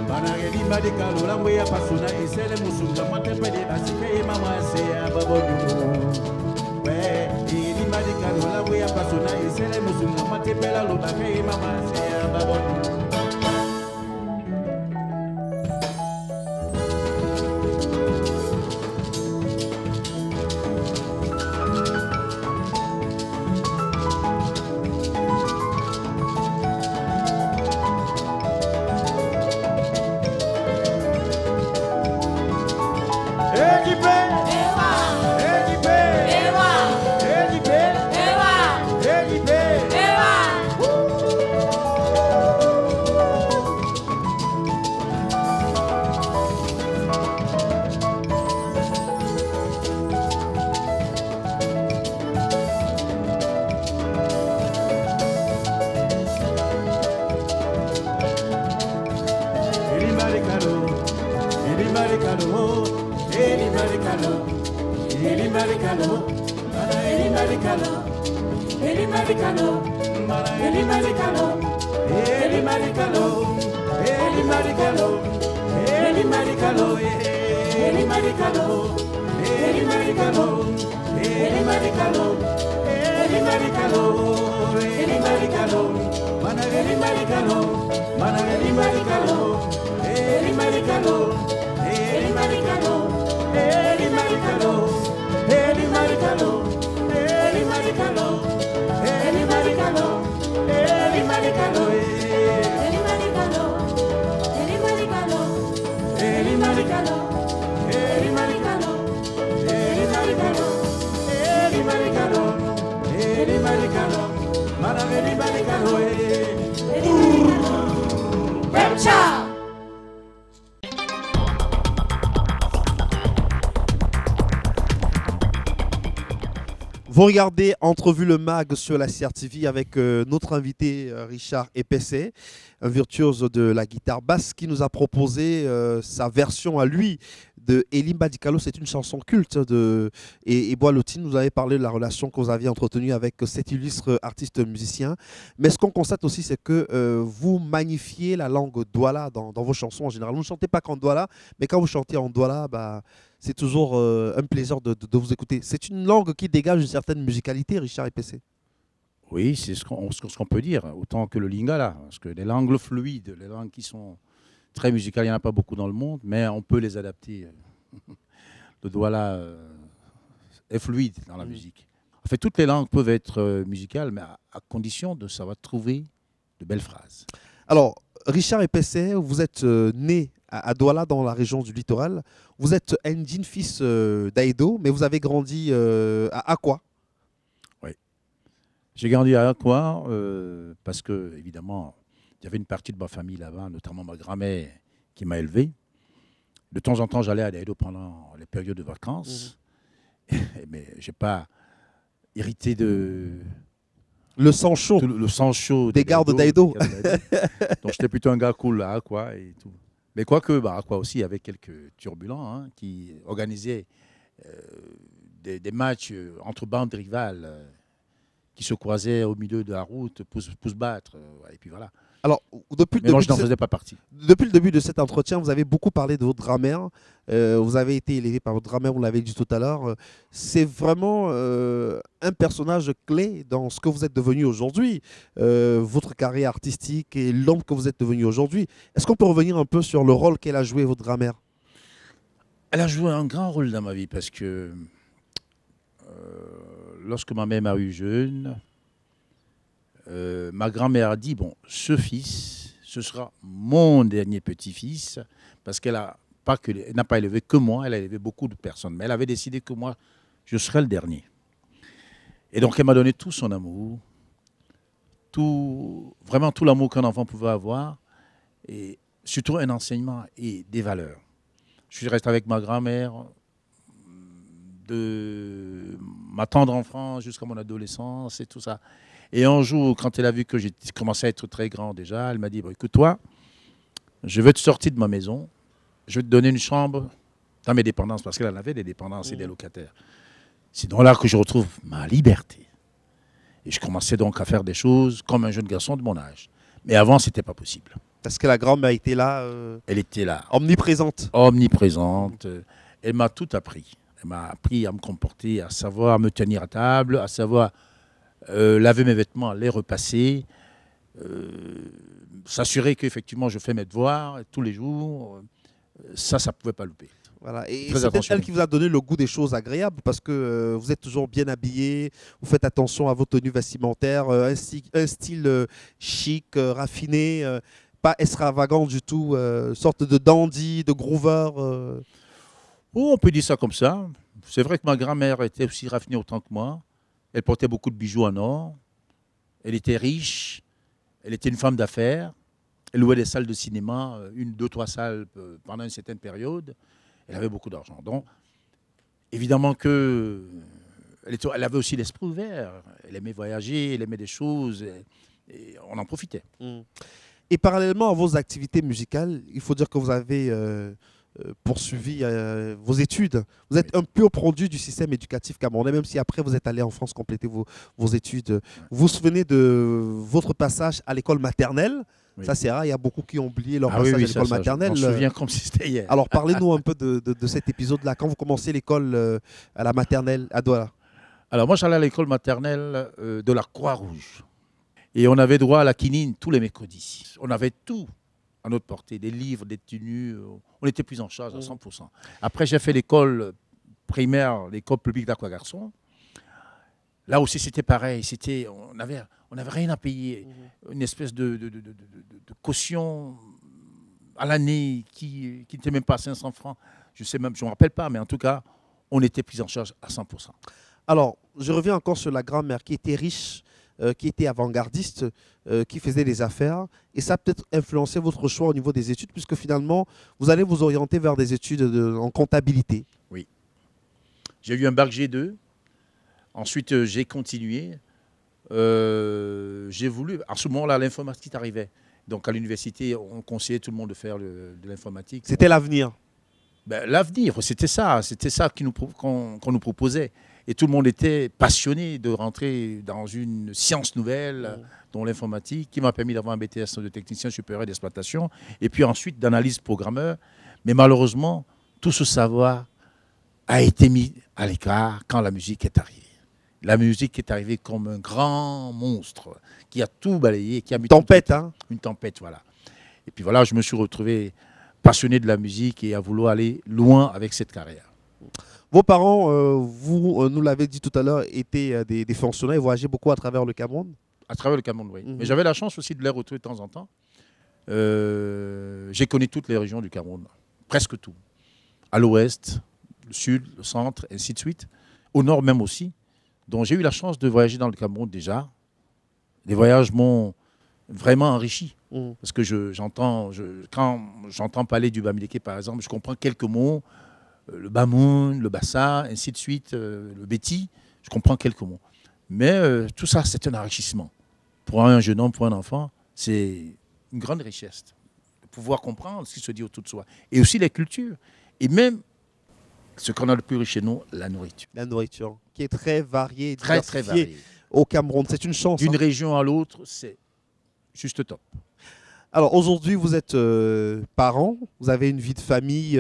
Bana Edimbari Kalola, we are Pasuna, Isele Musula, Montepede, Basike, Mama, say, Ababo. Where Edimbari Kalola, we are Pasuna, Isele Musula, Montepela, Lubake, Mama, say, Ababo. Eli Maricalo, Eli Maricalo, Eli Maricalo, Eli Maricalo, Eli Maricalo, Eli Maricalo, Eli Maricalo, Eli Maricalo, Mana Eli Maricalo, Mana Eli Maricalo, Eli Maricalo, Eli Maricalo, Eli Maricalo, Eli Maricalo, Eli Maricalo, Eli Maricalo, Eli Maricalo, Eli Maricalo, Eli Maricalo, Eli Maricalo, Eli Maricalo, Eli Maricalo, Eli Maricalo, Eli Maricalo, Mana Eli Maricalo, Eli Maricalo. Vous regardez Entrevue le Mag sur la CRTV avec notre invité Richard Epessé, un virtuose de la guitare basse qui nous a proposé sa version à lui de Eli Maricalo. C'est une chanson culte et Boalotti nous avait parlé de la relation que vous aviez entretenue avec cet illustre artiste musicien. Mais ce qu'on constate aussi, c'est que vous magnifiez la langue Douala dans vos chansons en général. Vous ne chantez pas qu'en Douala, mais quand vous chantez en Douala, c'est toujours un plaisir de vous écouter. C'est une langue qui dégage une certaine musicalité, Richard Epessé. Oui, c'est ce qu'on peut dire, autant que le lingala. Parce que les langues fluides, les langues qui sont très musicales, il n'y en a pas beaucoup dans le monde, mais on peut les adapter. Le douala est fluide dans la musique. En fait, toutes les langues peuvent être musicales, mais à condition de savoir trouver de belles phrases. Alors, Richard Epessé, vous êtes né à Douala, dans la région du littoral. Vous êtes Ndjin, fils d'Aïdo, mais vous avez grandi à Akwa. Oui. J'ai grandi à Akwa parce que, évidemment, il y avait une partie de ma famille là-bas, notamment ma grand-mère qui m'a élevé. De temps en temps, j'allais à Aïdo pendant les périodes de vacances. Mais je n'ai pas hérité de... Le sang chaud. Le sang chaud des gardes d'Aïdo. Donc, j'étais plutôt un gars cool à Akwa et tout. Mais quoique, Akwa aussi, il y avait quelques turbulents qui organisaient des matchs entre bandes rivales qui se croisaient au milieu de la route pour se battre. Et puis voilà. Alors, depuis mais moi, je n'en faisais pas partie. Depuis le début de cet entretien, vous avez beaucoup parlé de votre grand-mère. Vous avez été élevé par votre grand-mère, vous l'avez dit tout à l'heure. C'est vraiment un personnage clé dans ce que vous êtes devenu aujourd'hui, votre carrière artistique et l'homme que vous êtes devenu aujourd'hui. Est-ce qu'on peut revenir un peu sur le rôle qu'elle a joué, votre grand-mère? Elle a joué un grand rôle dans ma vie parce que lorsque ma mère m'a eu jeune, ma grand-mère a dit, bon, ce fils, ce sera mon dernier petit-fils, parce qu'elle n'a pas élevé que moi, elle a élevé beaucoup de personnes. Mais elle avait décidé que moi, je serais le dernier. Et donc, elle m'a donné tout son amour, vraiment tout l'amour qu'un enfant pouvait avoir, et surtout un enseignement et des valeurs. Je suis resté avec ma grand-mère de ma tendre enfance jusqu'à mon adolescence et tout ça. Et un jour, quand elle a vu que j'ai commencé à être très grand déjà, elle m'a dit, bon, écoute, toi, je vais te sortir de ma maison, je vais te donner une chambre dans mes dépendances, parce qu'elle en avait des dépendances et des locataires. C'est donc là que je retrouve ma liberté. Et je commençais donc à faire des choses comme un jeune garçon de mon âge. Mais avant, ce n'était pas possible. Parce que la grand-mère était là. Elle était là. Omniprésente. Omniprésente. Elle m'a tout appris. Elle m'a appris à me comporter, à savoir me tenir à table, à savoir laver mes vêtements, les repasser, s'assurer qu'effectivement je fais mes devoirs tous les jours. Ça ne pouvait pas louper. Voilà. Et c'est peut-être elle qui vous a donné le goût des choses agréables parce que vous êtes toujours bien habillé, vous faites attention à vos tenues vestimentaires, un style chic, raffiné, pas extravagant du tout, sorte de dandy, de groover. Oh, on peut dire ça comme ça. C'est vrai que ma grand-mère était aussi raffinée autant que moi. Elle portait beaucoup de bijoux en or. Elle était riche. Elle était une femme d'affaires. Elle louait des salles de cinéma, 1, 2, 3 salles pendant une certaine période. Elle avait beaucoup d'argent. Donc, évidemment que elle avait aussi l'esprit ouvert. Elle aimait voyager, elle aimait des choses. Et on en profitait. Et parallèlement à vos activités musicales, il faut dire que vous avez poursuivi vos études. Vous êtes un pur produit du système éducatif camerounais, même si après vous êtes allé en France compléter vos études. Vous vous souvenez de votre passage à l'école maternelle? Oui. Ça, c'est rare. Il y a beaucoup qui ont oublié leur Ah passage oui, à l'école maternelle. Je me souviens comme si c'était hier. Alors, parlez-nous un peu de cet épisode-là. Quand vous commencez l'école à la maternelle à Douala. Alors moi, j'allais à l'école maternelle de la Croix-Rouge. Et on avait droit à la quinine tous les mercredis. On avait tout à notre portée, des livres, des tenues. On était pris en charge à 100%. Après, j'ai fait l'école primaire, l'école publique d'Aqua Garçon. Là aussi, c'était pareil. On n'avait rien à payer. Une espèce de caution à l'année qui n'était même pas 500 francs. Je ne me rappelle pas, mais en tout cas, on était pris en charge à 100%. Alors, je reviens encore sur la grand-mère qui était riche, qui était avant-gardiste, qui faisait des affaires. Et ça a peut-être influencé votre choix au niveau des études, puisque finalement, vous allez vous orienter vers des études en comptabilité. Oui. J'ai eu un bac G2. Ensuite, j'ai continué. J'ai voulu... À ce moment-là, l'informatique arrivait. Donc, à l'université, on conseillait tout le monde de faire de l'informatique. C'était l'avenir. Ben, l'avenir, c'était ça qu'on nous proposait. Et tout le monde était passionné de rentrer dans une science nouvelle, dont l'informatique, qui m'a permis d'avoir un BTS de technicien supérieur d'exploitation, et puis ensuite d'analyse programmeur. Mais malheureusement, tout ce savoir a été mis à l'écart quand la musique est arrivée. La musique est arrivée comme un grand monstre qui a tout balayé, qui a mis tempête, hein? Une tempête, voilà. Et puis voilà, je me suis retrouvé passionné de la musique et à vouloir aller loin avec cette carrière. Vos parents, vous nous l'avez dit tout à l'heure, étaient des fonctionnaires et voyageaient beaucoup à travers le Cameroun? À travers le Cameroun, oui. Mais j'avais la chance aussi de les retrouver de temps en temps. J'ai connu toutes les régions du Cameroun, presque tout. À l'ouest, le sud, le centre, ainsi de suite. Au nord même aussi. Donc j'ai eu la chance de voyager dans le Cameroun déjà. Les voyages m'ont vraiment enrichi. Parce que quand j'entends parler du Bamileke, par exemple, je comprends quelques mots. Le Bamoun, le Bassa, ainsi de suite, le Béti, je comprends quelques mots. Mais tout ça, c'est un enrichissement. Pour un jeune homme, pour un enfant, c'est une grande richesse. De pouvoir comprendre ce qui se dit autour de soi. Et aussi les cultures. Et même ce qu'on a le plus riche chez nous, la nourriture. La nourriture, qui est très variée, très variée au Cameroun. C'est une chance. D'une région à l'autre, c'est juste top. Alors aujourd'hui, vous êtes parent, vous avez une vie de famille,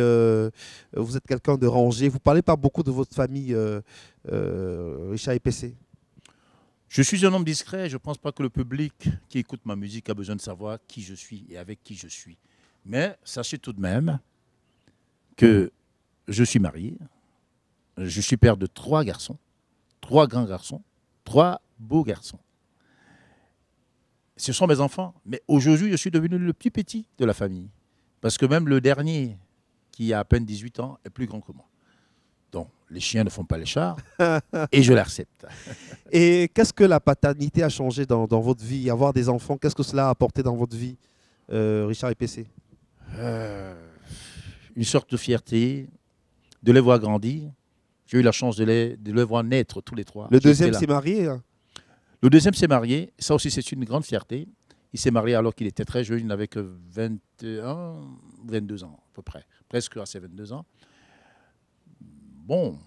vous êtes quelqu'un de rangé. Vous ne parlez pas beaucoup de votre famille, Richard EPC? Je suis un homme discret. Je ne pense pas que le public qui écoute ma musique a besoin de savoir qui je suis et avec qui je suis. Mais sachez tout de même que je suis marié. Je suis père de 3 garçons, 3 grands garçons, 3 beaux garçons. Ce sont mes enfants. Mais aujourd'hui, je suis devenu le plus petit de la famille. Parce que même le dernier, qui a à peine 18 ans, est plus grand que moi. Donc, les chiens ne font pas les chars et je l'accepte. Et qu'est-ce que la paternité a changé dans votre vie? Avoir des enfants, qu'est-ce que cela a apporté dans votre vie, Richard EPC? Une sorte de fierté, de les voir grandir. J'ai eu la chance de les voir naître tous les 3. Le deuxième s'est marié, hein? Le deuxième s'est marié. Ça aussi, c'est une grande fierté. Il s'est marié alors qu'il était très jeune. Il n'avait que 21, 22 ans, à peu près. Presque à ses 22 ans. Bon,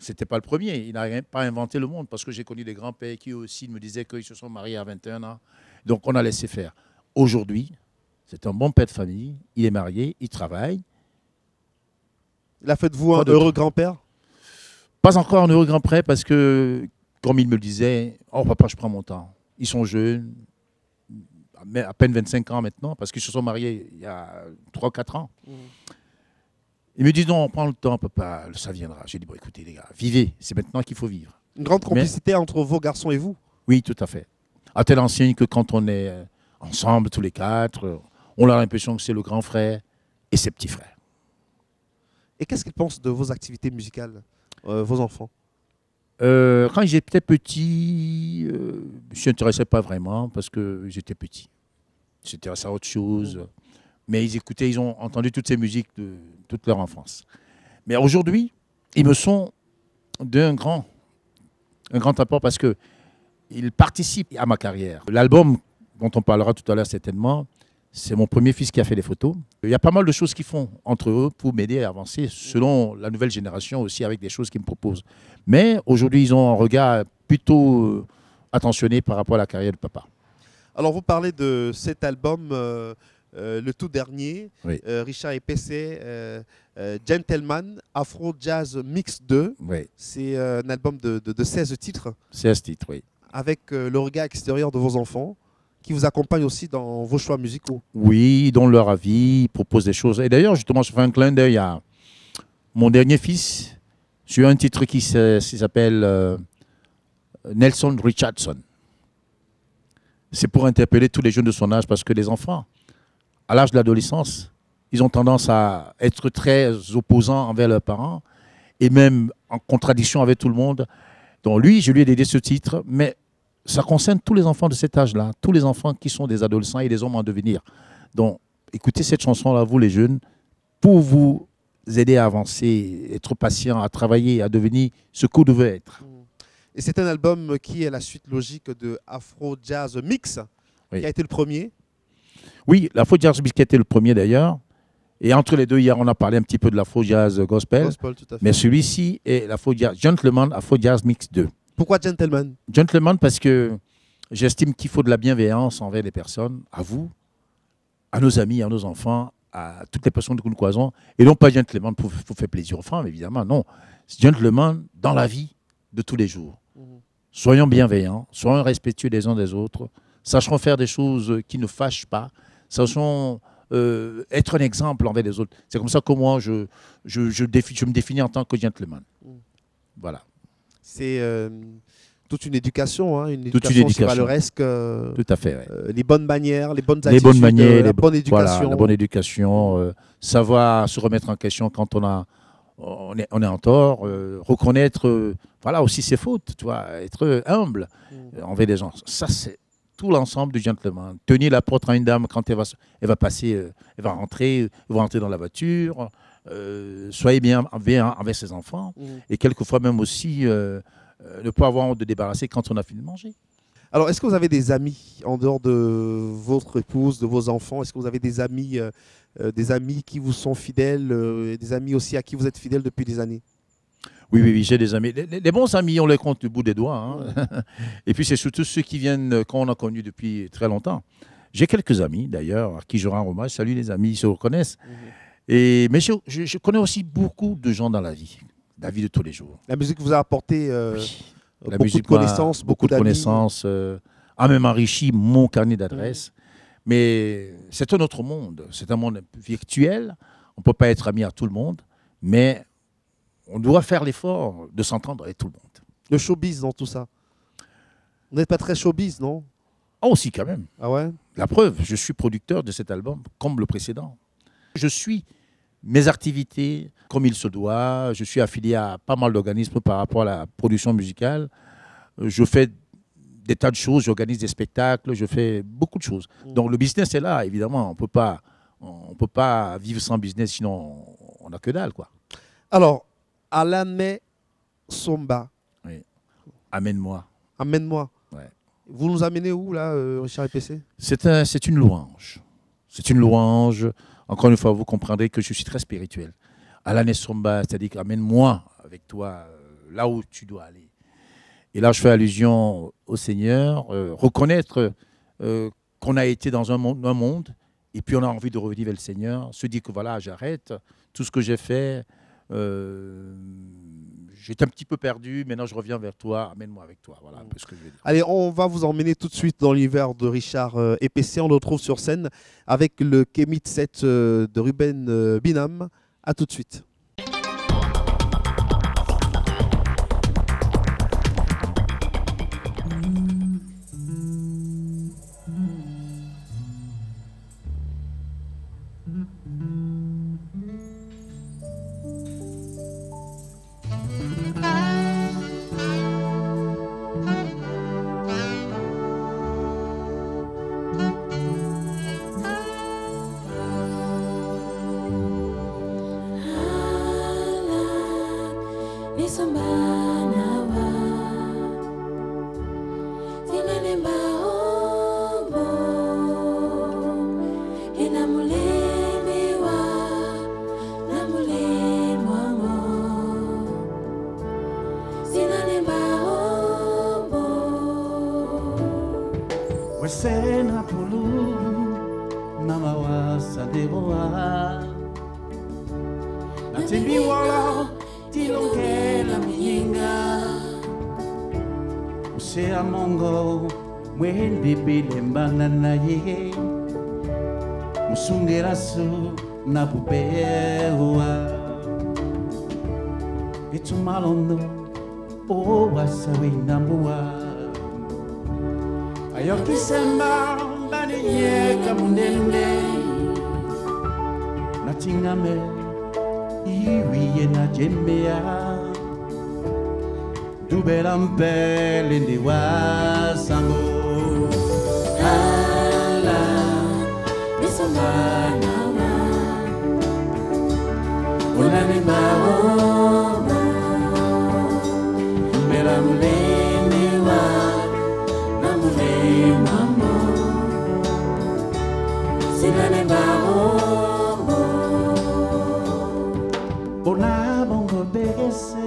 c'était pas le premier. Il n'a pas inventé le monde parce que j'ai connu des grands-pères qui aussi me disaient qu'ils se sont mariés à 21 ans. Donc, on a laissé faire. Aujourd'hui, c'est un bon père de famille. Il est marié, il travaille. Il a fait de vous un heureux grand-père? Pas encore un heureux grand-père parce que, comme il me le disait, « Oh papa, je prends mon temps. Ils sont jeunes, à peine 25 ans maintenant, parce qu'ils se sont mariés il y a 3-4 ans. Il me dit « Non, on prend le temps, papa, ça viendra. » J'ai dit « Bon, écoutez les gars, vivez, c'est maintenant qu'il faut vivre. » Une grande complicité entre vos garçons et vous? Oui, tout à fait. À telle enseigne que quand on est ensemble, tous les 4, on a l'impression que c'est le grand frère et ses petits frères. Et qu'est-ce qu'ils pensent de vos activités musicales, vos enfants? Quand j'étais petit, je ne s'y intéressais pas vraiment parce que j'étais petit. Je s'intéressais à autre chose. Mais ils ont entendu toutes ces musiques de toute leur enfance. Mais aujourd'hui, ils me sont d'un grand apport parce qu'ils participent à ma carrière. L'album dont on parlera tout à l'heure certainement, C'est mon premier fils qui a fait les photos. Il y a pas mal de choses qu'ils font entre eux pour m'aider à avancer selon la nouvelle génération aussi avec des choses qu'ils me proposent. Mais aujourd'hui, ils ont un regard plutôt attentionné par rapport à la carrière de papa. Alors, vous parlez de cet album, le tout dernier, Oui. Richard et PC, Gentleman, Afro Jazz Mix 2. Oui, C'est un album de 16 titres, c'est à ce titre, oui. avec le regard extérieur de vos enfants, qui vous accompagne aussi dans vos choix musicaux. Oui, ils donnent leur avis, ils proposent des choses. Et d'ailleurs, justement, je fais un clin d'œil à mon dernier fils sur un titre qui s'appelle Nelson Richardson. C'est pour interpeller tous les jeunes de son âge parce que les enfants, à l'âge de l'adolescence, ils ont tendance à être très opposants envers leurs parents et même en contradiction avec tout le monde. Donc lui, je lui ai dédié ce titre, mais ça concerne tous les enfants de cet âge-là, tous les enfants qui sont des adolescents et des hommes en devenir. Donc écoutez cette chanson-là, vous les jeunes, pour vous aider à avancer, être patient, à travailler, à devenir ce que vous devez être. Et c'est un album qui est la suite logique de Afro Jazz Mix, Oui. qui a été le premier. Oui, l'Afro Jazz Mix qui était le premier d'ailleurs. Et entre les deux, hier, on a parlé un petit peu de l'Afro Jazz Gospel. Gospel, tout à fait. Mais celui-ci est l'Afro Jazz Gentleman Afro Jazz Mix 2. Pourquoi Gentleman? Gentleman parce que j'estime qu'il faut de la bienveillance envers les personnes, à vous, à nos amis, à nos enfants, à toutes les personnes que nous croisons. Et non pas gentleman pour faire plaisir aux femmes, évidemment, non. C'est gentleman dans la vie de tous les jours. Soyons bienveillants, soyons respectueux des uns des autres, sachons faire des choses qui ne fâchent pas, sachons être un exemple envers les autres. C'est comme ça que moi, je me définis en tant que gentleman. Voilà. C'est toute une éducation, hein, une Toute une éducation éducation. chevaleresque. Tout à fait, ouais. Les bonnes manières, les bonnes Les attitudes, bonnes manières, la bonne éducation. Voilà, la bonne éducation, savoir se remettre en question quand on est en tort, reconnaître voilà, aussi ses fautes, tu vois, être humble envers les gens. Ça, c'est tout l'ensemble du gentleman. Tenir la porte à une dame quand elle va passer, elle va rentrer dans la voiture. Soyez bien envers ses enfants. Et quelquefois même aussi ne pas avoir honte de débarrasser quand on a fini de manger. Alors, est-ce que vous avez des amis en dehors de votre épouse, de vos enfants? Est-ce que vous avez des amis qui vous sont fidèles, et des amis aussi à qui vous êtes fidèles depuis des années? Oui, j'ai des amis. Les bons amis, on les compte du bout des doigts. Hein. Et puis, c'est surtout ceux qui viennent qu'on a connus depuis très longtemps. J'ai quelques amis, d'ailleurs, à qui je rends hommage. Salut les amis, ils se reconnaissent. Mais je connais aussi beaucoup de gens dans la vie de tous les jours. La musique vous a apporté La beaucoup musique de connaissances, beaucoup de d'amis. connaissances, a même enrichi mon carnet d'adresses. Mais c'est un autre monde. C'est un monde virtuel. On ne peut pas être ami à tout le monde. Mais on doit faire l'effort de s'entendre avec tout le monde. Le showbiz dans tout ça. Vous n'êtes pas très showbiz, non? Ah aussi, quand même. Ah ouais? La preuve, je suis producteur de cet album, comme le précédent. Je suis mes activités comme il se doit. Je suis affilié à pas mal d'organismes par rapport à la production musicale. Je fais des tas de choses, j'organise des spectacles, je fais beaucoup de choses. Donc le business est là, évidemment. On peut pas vivre sans business, sinon on n'a que dalle, quoi. Alors, Alame Somba, Oui. Amène-moi. amène-moi. Ouais. Vous nous amenez où, là, Richard EPC? C'est une louange. C'est une louange. Encore une fois, vous comprendrez que je suis très spirituel. Alane Somba, c'est-à-dire qu'amène-moi avec toi là où tu dois aller. Et là, je fais allusion au Seigneur, reconnaître qu'on a été dans un monde, et puis on a envie de revenir vers le Seigneur, se dire que voilà, j'arrête tout ce que j'ai fait. J'étais un petit peu perdu, maintenant je reviens vers toi, amène-moi avec toi. Voilà un peu ce que je veux dire. Allez, on va vous emmener tout de suite dans l'univers de Richard EPC. On le retrouve sur scène avec le Kemit 7 de Ruben Binam. A tout de suite. Natimbi wala tilongela muyinga Usea mongo mwende bile mbana na ye Musungera su na bubewa Itu malondo o wasawi nambuwa Ayoki semba bani ye kamunende Natingame iwiye na jembea Dubelampele ndi wasango Ala Nisomana Ulani maoma Mbela mulene wa Na mulema mo Silane maoma Bona bongo bese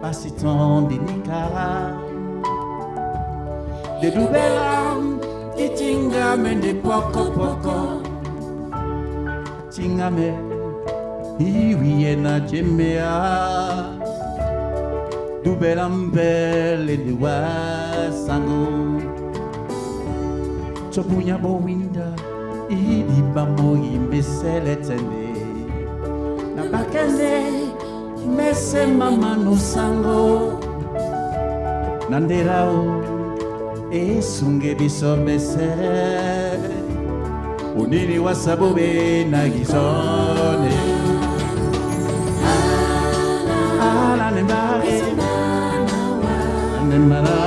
Basi tombi nikara De dubelam Itingame de poko poko Tingame Iwiye na jemea Dubelambele de wasango Chopunya bo winda Idi bamo imbesele tende Na bakende Mese mama no sango Nanderao Esunge biso mese Unini wasabobe na gizone Ala nembare Nembara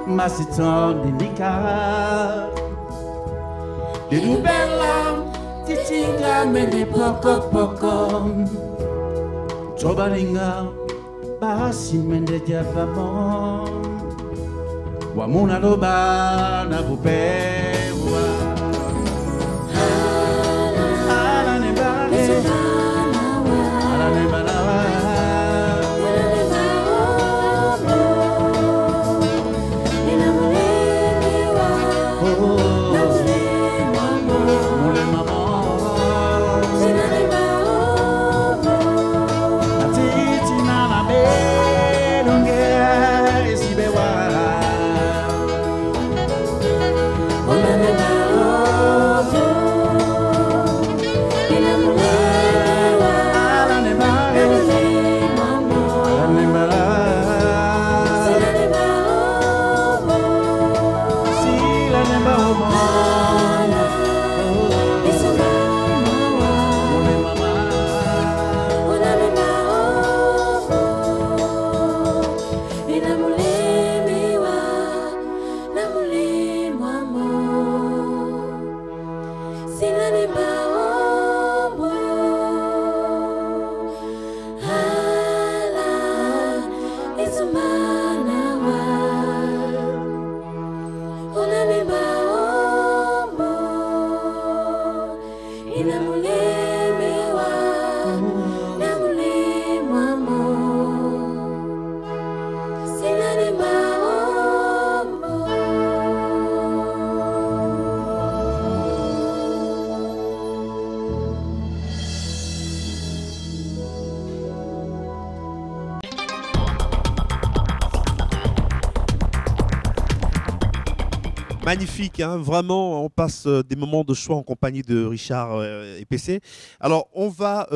Masiton delicate De dubella Titinga me de poco poco Chobalinga Basi mende japamo Wamuna loba na bupewa Ala nebale Ala nebalawa Hola Magnifique, hein, vraiment, on passe des moments de choix en compagnie de Richard et PC. Alors, on va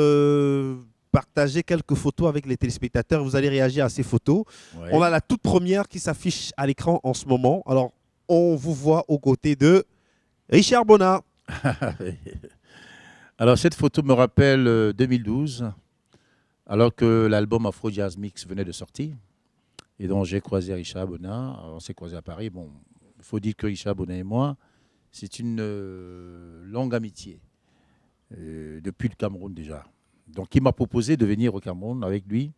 partager quelques photos avec les téléspectateurs. Vous allez réagir à ces photos. Ouais. On a la toute première qui s'affiche à l'écran en ce moment. Alors, on vous voit aux côtés de Richard Bonnat. Alors, cette photo me rappelle 2012, alors que l'album Afro Jazz Mix venait de sortir. Et donc, j'ai croisé Richard Bonnat. Alors, on s'est croisé à Paris. Bon, il faut dire que Richard Bonnat et moi, c'est une longue amitié, depuis le Cameroun déjà. Donc, il m'a proposé de venir au Cameroun avec lui,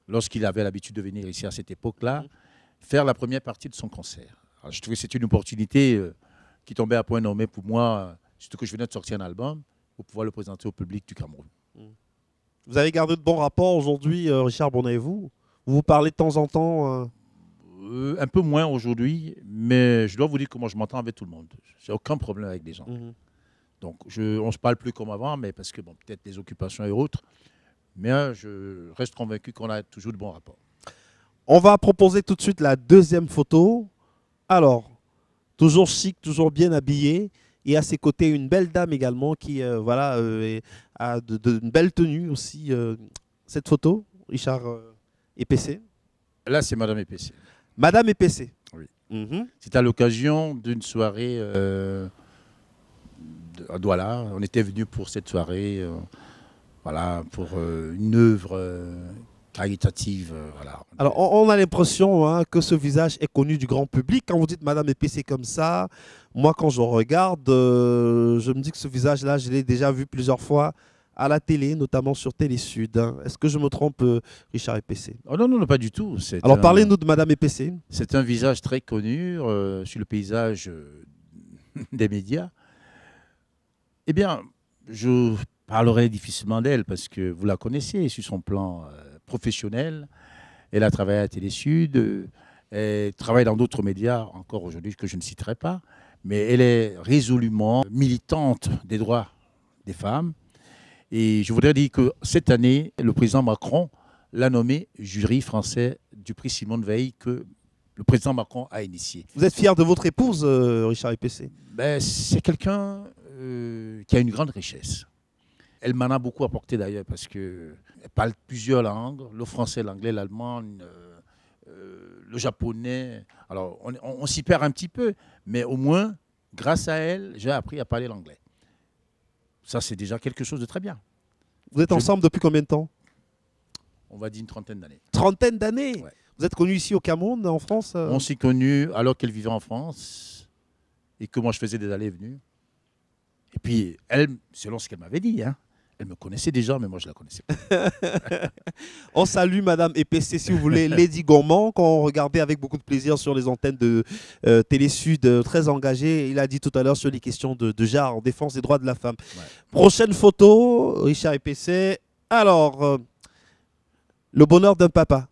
lorsqu'il avait l'habitude de venir ici à cette époque-là, faire la première partie de son concert. Alors, je trouvais que c'était une opportunité qui tombait à point nommé pour moi, surtout que je venais de sortir un album, pour pouvoir le présenter au public du Cameroun. Vous avez gardé de bons rapports aujourd'hui, Richard Bonnat et vous? Vous vous parlez de temps en temps Un peu moins aujourd'hui, mais je dois vous dire que moi, je m'entends avec tout le monde. J'ai aucun problème avec les gens. Donc, on ne se parle plus comme avant, mais parce que bon, peut-être des occupations et autres. Mais je reste convaincu qu'on a toujours de bons rapports. On va proposer tout de suite la deuxième photo. Alors, toujours chic, toujours bien habillé. Et à ses côtés, une belle dame également qui a une belle tenue aussi. Cette photo, Richard et PC. Là, c'est Madame EPC. Madame et PC. Oui. Mhm. C'est à l'occasion d'une soirée à Douala. On était venu pour cette soirée, voilà, pour une œuvre caritative. Voilà. Alors, on a l'impression hein, que ce visage est connu du grand public. Quand vous dites Madame et PC comme ça, moi, quand je regarde, je me dis que ce visage-là, je l'ai déjà vu plusieurs fois à la télé, notamment sur Télé Sud. Hein. Est-ce que je me trompe, Richard et PC? Oh non, non, non, pas du tout. Alors, parlez-nous de Madame et PC. C'est un visage très connu sur le paysage des médias. Eh bien, je parlerai difficilement d'elle parce que vous la connaissez sur son plan professionnel. Elle a travaillé à Télé Sud, elle travaille dans d'autres médias encore aujourd'hui que je ne citerai pas, mais elle est résolument militante des droits des femmes. Et je voudrais dire que cette année, le président Macron l'a nommé jury français du prix Simone Veil que le président Macron a initié. Vous êtes fier de votre épouse, Richard et PC? Ben, c'est quelqu'un qui a une grande richesse. Elle m'en a beaucoup apporté d'ailleurs parce qu'elle parle plusieurs langues, le français, l'anglais, l'allemand, le japonais. Alors, on s'y perd un petit peu, mais au moins, grâce à elle, j'ai appris à parler l'anglais. Ça, c'est déjà quelque chose de très bien. Vous êtes ensemble depuis combien de temps? On va dire une trentaine d'années. Trentaine d'années. Ouais. Vous êtes connu ici au Cameroun, en France On s'est connus alors qu'elle vivait en France et que moi, je faisais des allées et venues. Et puis, elle, selon ce qu'elle m'avait dit, hein, elle me connaissait déjà, mais moi, je ne la connaissais pas. On salue Madame EPC, si vous voulez, Lady Gourmand, qu'on regardait avec beaucoup de plaisir sur les antennes de Télé Sud, très engagé. Il a dit tout à l'heure sur les questions de genre, en défense des droits de la femme. Ouais. Prochaine photo, Richard EPC. Alors, le bonheur d'un papa.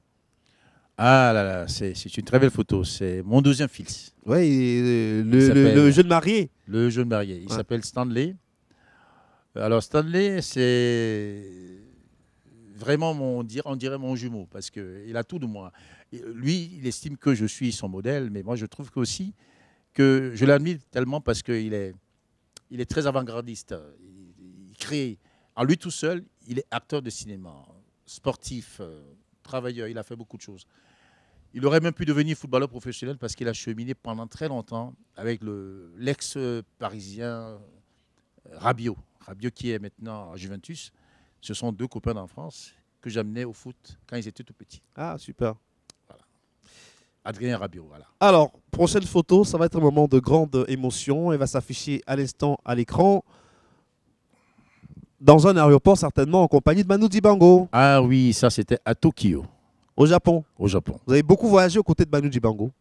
Ah là là, c'est une très belle photo. C'est mon deuxième fils. Oui, s'appelle- le jeune marié. Le jeune marié. Il Ouais. s'appelle Stanley. Alors Stanley, c'est vraiment on dirait mon jumeau parce qu'il a tout de moi. Et lui, il estime que je suis son modèle, mais moi je trouve que aussi que je l'admire tellement parce qu'il est très avant-gardiste. Il crée, en lui tout seul, il est acteur de cinéma, sportif, travailleur, il a fait beaucoup de choses. Il aurait même pu devenir footballeur professionnel parce qu'il a cheminé pendant très longtemps avec l'ex-parisien Rabiot. Rabiot qui est maintenant à Juventus. Ce sont deux copains d'enfance que j'amenais au foot quand ils étaient tout petits. Ah, super. Adrien Rabiot, voilà. Alors, prochaine photo, ça va être un moment de grande émotion. Elle va s'afficher à l'instant à l'écran. Dans un aéroport, certainement, en compagnie de Manu Dibango, Ah oui, ça c'était à Tokyo, au Japon. au Japon. Vous avez beaucoup voyagé aux côtés de Manu Dibango.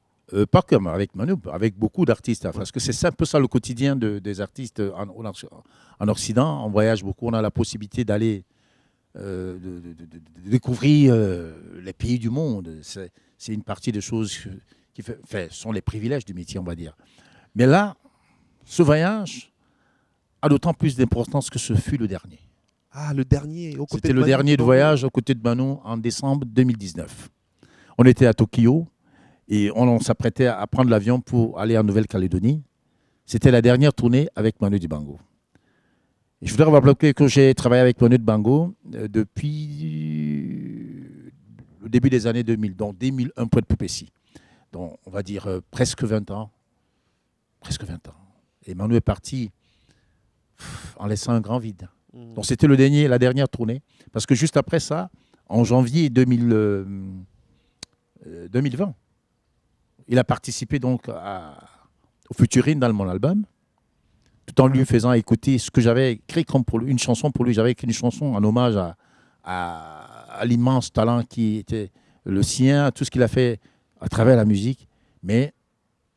Pas comme avec Manu, avec beaucoup d'artistes. Hein, parce que c'est un peu ça le quotidien des artistes en Occident. On voyage beaucoup, on a la possibilité d'aller de découvrir les pays du monde. C'est une partie des choses qui sont les privilèges du métier, on va dire. Mais là, ce voyage a d'autant plus d'importance que ce fut le dernier. Ah, le dernier, aux côtés C'était de le Manu dernier de Dibango. voyage aux côtés de Manu en décembre 2019. On était à Tokyo Et on s'apprêtait à prendre l'avion pour aller en Nouvelle-Calédonie. C'était la dernière tournée avec Manu Dibango. Et je voudrais rappeler que j'ai travaillé avec Manu Dibango depuis le début des années 2000, donc 2001 pour être plus précis. Donc on va dire presque 20 ans. Presque 20 ans. Et Manu est parti en laissant un grand vide. Donc c'était la dernière tournée. Parce que juste après ça, en janvier 2020, il a participé donc au Futurine dans mon album, tout en lui faisant écouter ce que j'avais écrit comme pour lui, une chanson pour lui. J'avais écrit une chanson en hommage à l'immense talent qui était le sien, tout ce qu'il a fait à travers la musique. Mais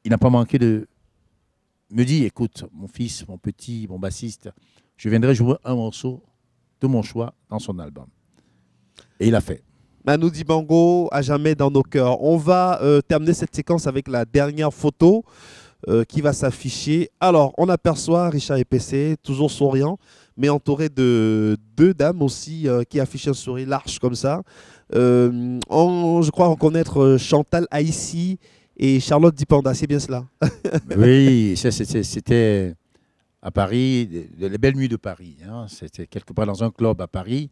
il n'a pas manqué de me dire, écoute, mon fils, mon petit, mon bassiste, je viendrai jouer un morceau de mon choix dans son album. Et il a fait. Manu Dibango, à jamais dans nos cœurs. On va terminer cette séquence avec la dernière photo qui va s'afficher. Alors, on aperçoit Richard EPC, toujours souriant, mais entouré de deux dames aussi qui affichent un sourire large comme ça. Je crois reconnaître Chantal Haïssi et Charlotte Dipanda, c'est bien cela? Oui, c'était à Paris, les belles nuits de Paris. Hein. C'était quelque part dans un club à Paris.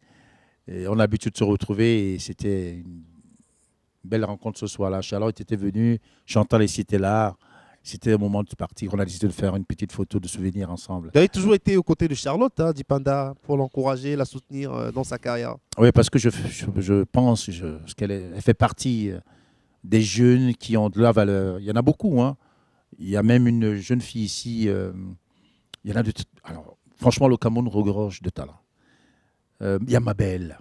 Et on a l'habitude de se retrouver et c'était une belle rencontre ce soir-là. Charlotte était venue, Chantal était là. C'était le moment de partir. On a décidé de faire une petite photo de souvenir ensemble. Vous avez toujours été aux côtés de Charlotte, hein, Dipanda, pour l'encourager, la soutenir dans sa carrière. Oui, parce que je pense qu'elle fait partie des jeunes qui ont de la valeur. Il y en a beaucoup. Hein. Il y a même une jeune fille ici. Il y en a alors, franchement, le Cameroun regorge de talent. Il y a Mabel.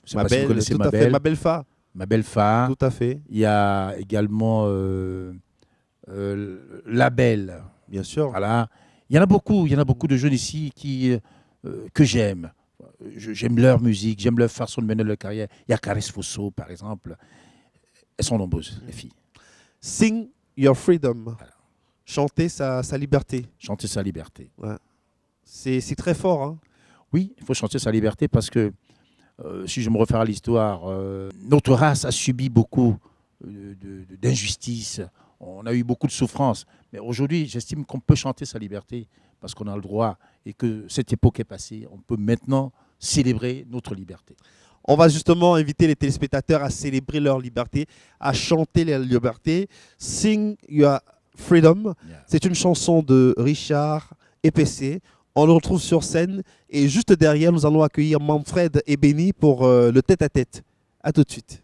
Je sais pas si vous connaissez tout Mabel. À fait. Mabel Fa. Mabel Fa. Tout à fait. Il y a également Label. Bien sûr. Voilà. Il y en a beaucoup de jeunes ici que j'aime. J'aime leur musique, j'aime leur façon de mener leur carrière. Il y a Caresse Fosso, par exemple. Elles sont nombreuses, les filles. Sing Your Freedom. Voilà. Chanter sa liberté. Chanter sa liberté. Ouais. C'est très fort. Hein. Oui, il faut chanter sa liberté parce que, si je me réfère à l'histoire, notre race a subi beaucoup d'injustices. On a eu beaucoup de souffrances. Mais aujourd'hui, j'estime qu'on peut chanter sa liberté parce qu'on a le droit et que cette époque est passée. On peut maintenant célébrer notre liberté. On va justement inviter les téléspectateurs à célébrer leur liberté, à chanter leur liberté. Sing Your Freedom, yeah. C'est une chanson de Richard EPC. On le retrouve sur scène et juste derrière, nous allons accueillir Manfred et Benny pour le tête-à-tête. À tout de suite.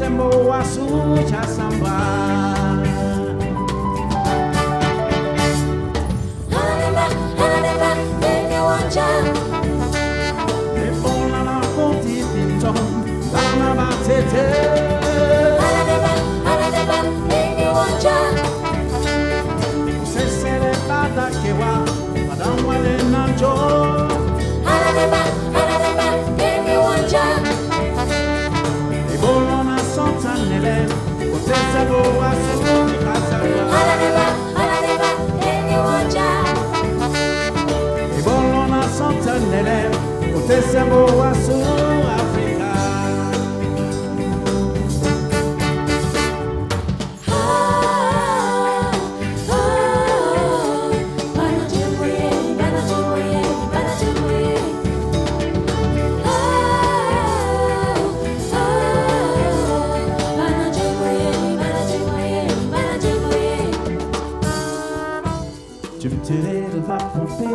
sembo wasu chasamba. Ebola na konti pinton, bana batete. Sesere bata kewa, madam wale nanjo. Ebola na santanele, otese bo wasu kasamba. Ebola na santanele, otese bo wasu Afrika. Tu me tirais de ma pompée.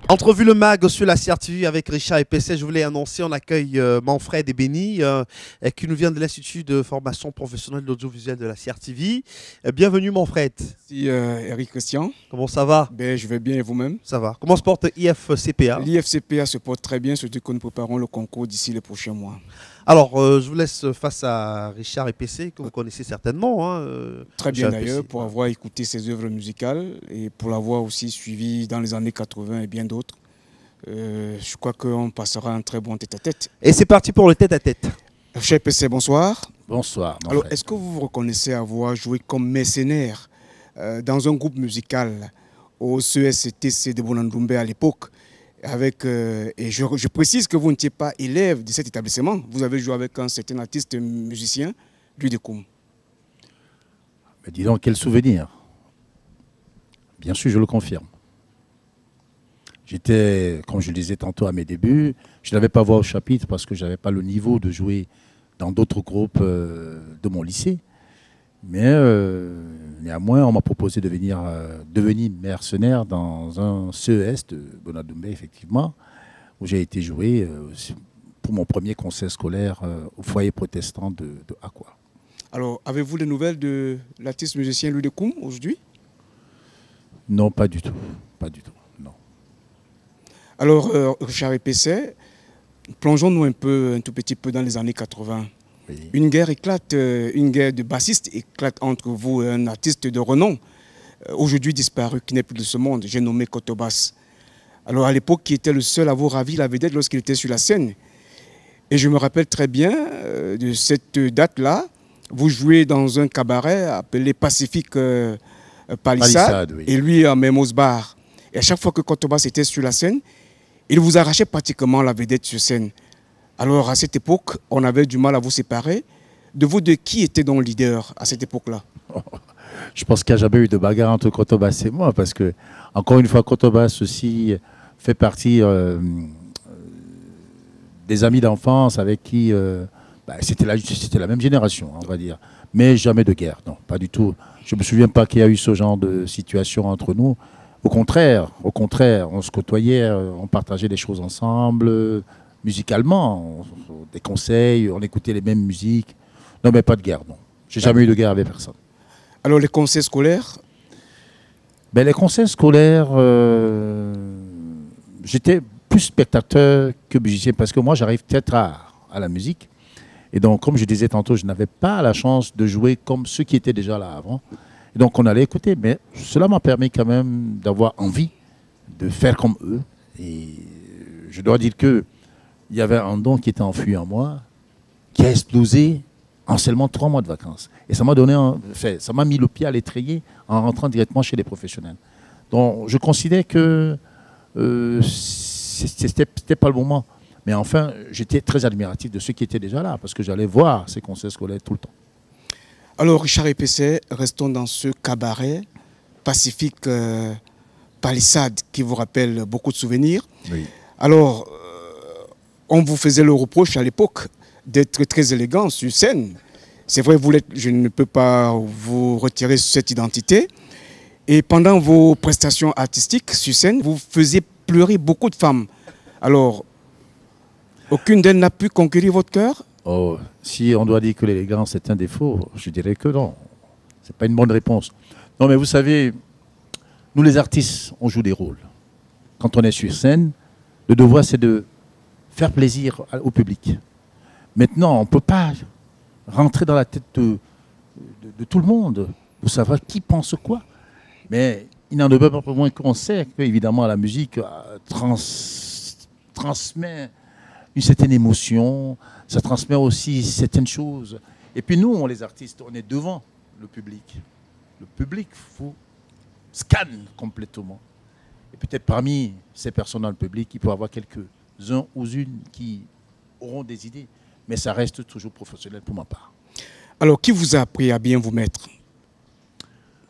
Entrevue le mag sur la CRTV avec Richard et PC. Je voulais annoncer, on accueille Manfred et Benny qui nous vient de l'Institut de formation professionnelle de l'audiovisuel de la CRTV. Bienvenue Manfred. Merci Eric Christian. Comment ça va? Ben, je vais bien et vous-même? Ça va. Comment se porte IFCPA? L'IFCPA se porte très bien, surtout que nous préparons le concours d'ici les prochains mois. Alors, je vous laisse face à Richard et PC, que vous connaissez certainement. Hein, très bien Richard d'ailleurs, PC. pour avoir écouté ses œuvres musicales et pour l'avoir aussi suivi dans les années 80 et bien d'autres. Je crois qu'on passera un très bon tête-à-tête. Et c'est parti pour le tête-à-tête. Cher PC, bonsoir. Bonsoir. Alors, est-ce que vous vous reconnaissez avoir joué comme mercenaire dans un groupe musical au CESTC de Bonandoumbe à l'époque et je précise que vous n'étiez pas élève de cet établissement. Vous avez joué avec un certain artiste musicien, Louis Dekoum. Mais dis donc, quel souvenir. Bien sûr, je le confirme. J'étais, comme je le disais tantôt à mes débuts, je n'avais pas voix au chapitre parce que je n'avais pas le niveau de jouer dans d'autres groupes de mon lycée. Mais néanmoins, on m'a proposé de devenir mercenaire dans un CES de Bonandoumbe, effectivement, où j'ai été joué pour mon premier concert scolaire au foyer protestant de Aqua. Alors, avez-vous des nouvelles de l'artiste musicien Louis Dekoum aujourd'hui? Non, pas du tout. Pas du tout, non. Alors, Richard et PC, plongeons-nous un tout petit peu dans les années 80. Oui. Une guerre éclate, une guerre de bassistes éclate entre vous et un artiste de renom, aujourd'hui disparu, qui n'est plus de ce monde, j'ai nommé Kotobas. Alors à l'époque, qui était le seul à vous ravir la vedette lorsqu'il était sur la scène. Et je me rappelle très bien de cette date-là, vous jouez dans un cabaret appelé Pacific Palisade, oui. Et lui à Memos Bar. Et à chaque fois que Kotobas était sur la scène, il vous arrachait pratiquement la vedette sur scène. Alors, à cette époque, on avait du mal à vous séparer. De vous deux, qui était donc leader à cette époque-là? Je pense qu'il n'y a jamais eu de bagarre entre Kotobas et moi, parce que, encore une fois, Kotobas aussi fait partie des amis d'enfance avec qui c'était la même génération, on va dire. Mais jamais de guerre, non, pas du tout. Je ne me souviens pas qu'il y a eu ce genre de situation entre nous. Au contraire, on se côtoyait, on partageait des choses ensemble, musicalement, des conseils, on écoutait les mêmes musiques. Non, mais pas de guerre, non. J'ai jamais eu de guerre avec personne. Alors, les conseils scolaires? Les conseils scolaires, j'étais plus spectateur que musicien, parce que moi, j'arrive très tard à la musique. Et donc, comme je disais tantôt, je n'avais pas la chance de jouer comme ceux qui étaient déjà là avant. Et donc, on allait écouter. Mais cela m'a permis quand même d'avoir envie de faire comme eux. Et je dois dire qu'il y avait un don qui était enfui en moi, qui a explosé en seulement 3 mois de vacances. Et ça m'a mis le pied à l'étrier en rentrant directement chez les professionnels. Donc, je considère que c'était pas le moment. Mais enfin, j'étais très admiratif de ceux qui étaient déjà là, parce que j'allais voir ces conseils scolaires tout le temps. Alors, Richard Epessé, restons dans ce cabaret Pacifique Palissade qui vous rappelle beaucoup de souvenirs. Oui. Alors, on vous faisait le reproche à l'époque d'être très élégant sur scène. C'est vrai, je ne peux pas vous retirer cette identité. Et pendant vos prestations artistiques sur scène, vous faisiez pleurer beaucoup de femmes. Alors, aucune d'elles n'a pu conquérir votre cœur? Oh, si on doit dire que l'élégance est un défaut, je dirais que non. Ce n'est pas une bonne réponse. Non, mais vous savez, nous les artistes, on joue des rôles. Quand on est sur scène, le devoir c'est de faire plaisir au public. Maintenant, on ne peut pas rentrer dans la tête de tout le monde pour savoir qui pense quoi. Mais il n'en demeure pas moins qu'on sait qu'évidemment la musique transmet une certaine émotion, ça transmet aussi certaines choses. Et puis nous, les artistes, on est devant le public. Le public vous scanne complètement. Et peut-être parmi ces personnes dans le public, il peut y avoir quelques-uns ou une qui auront des idées. Mais ça reste toujours professionnel pour ma part. Alors, qui vous a appris à bien vous mettre?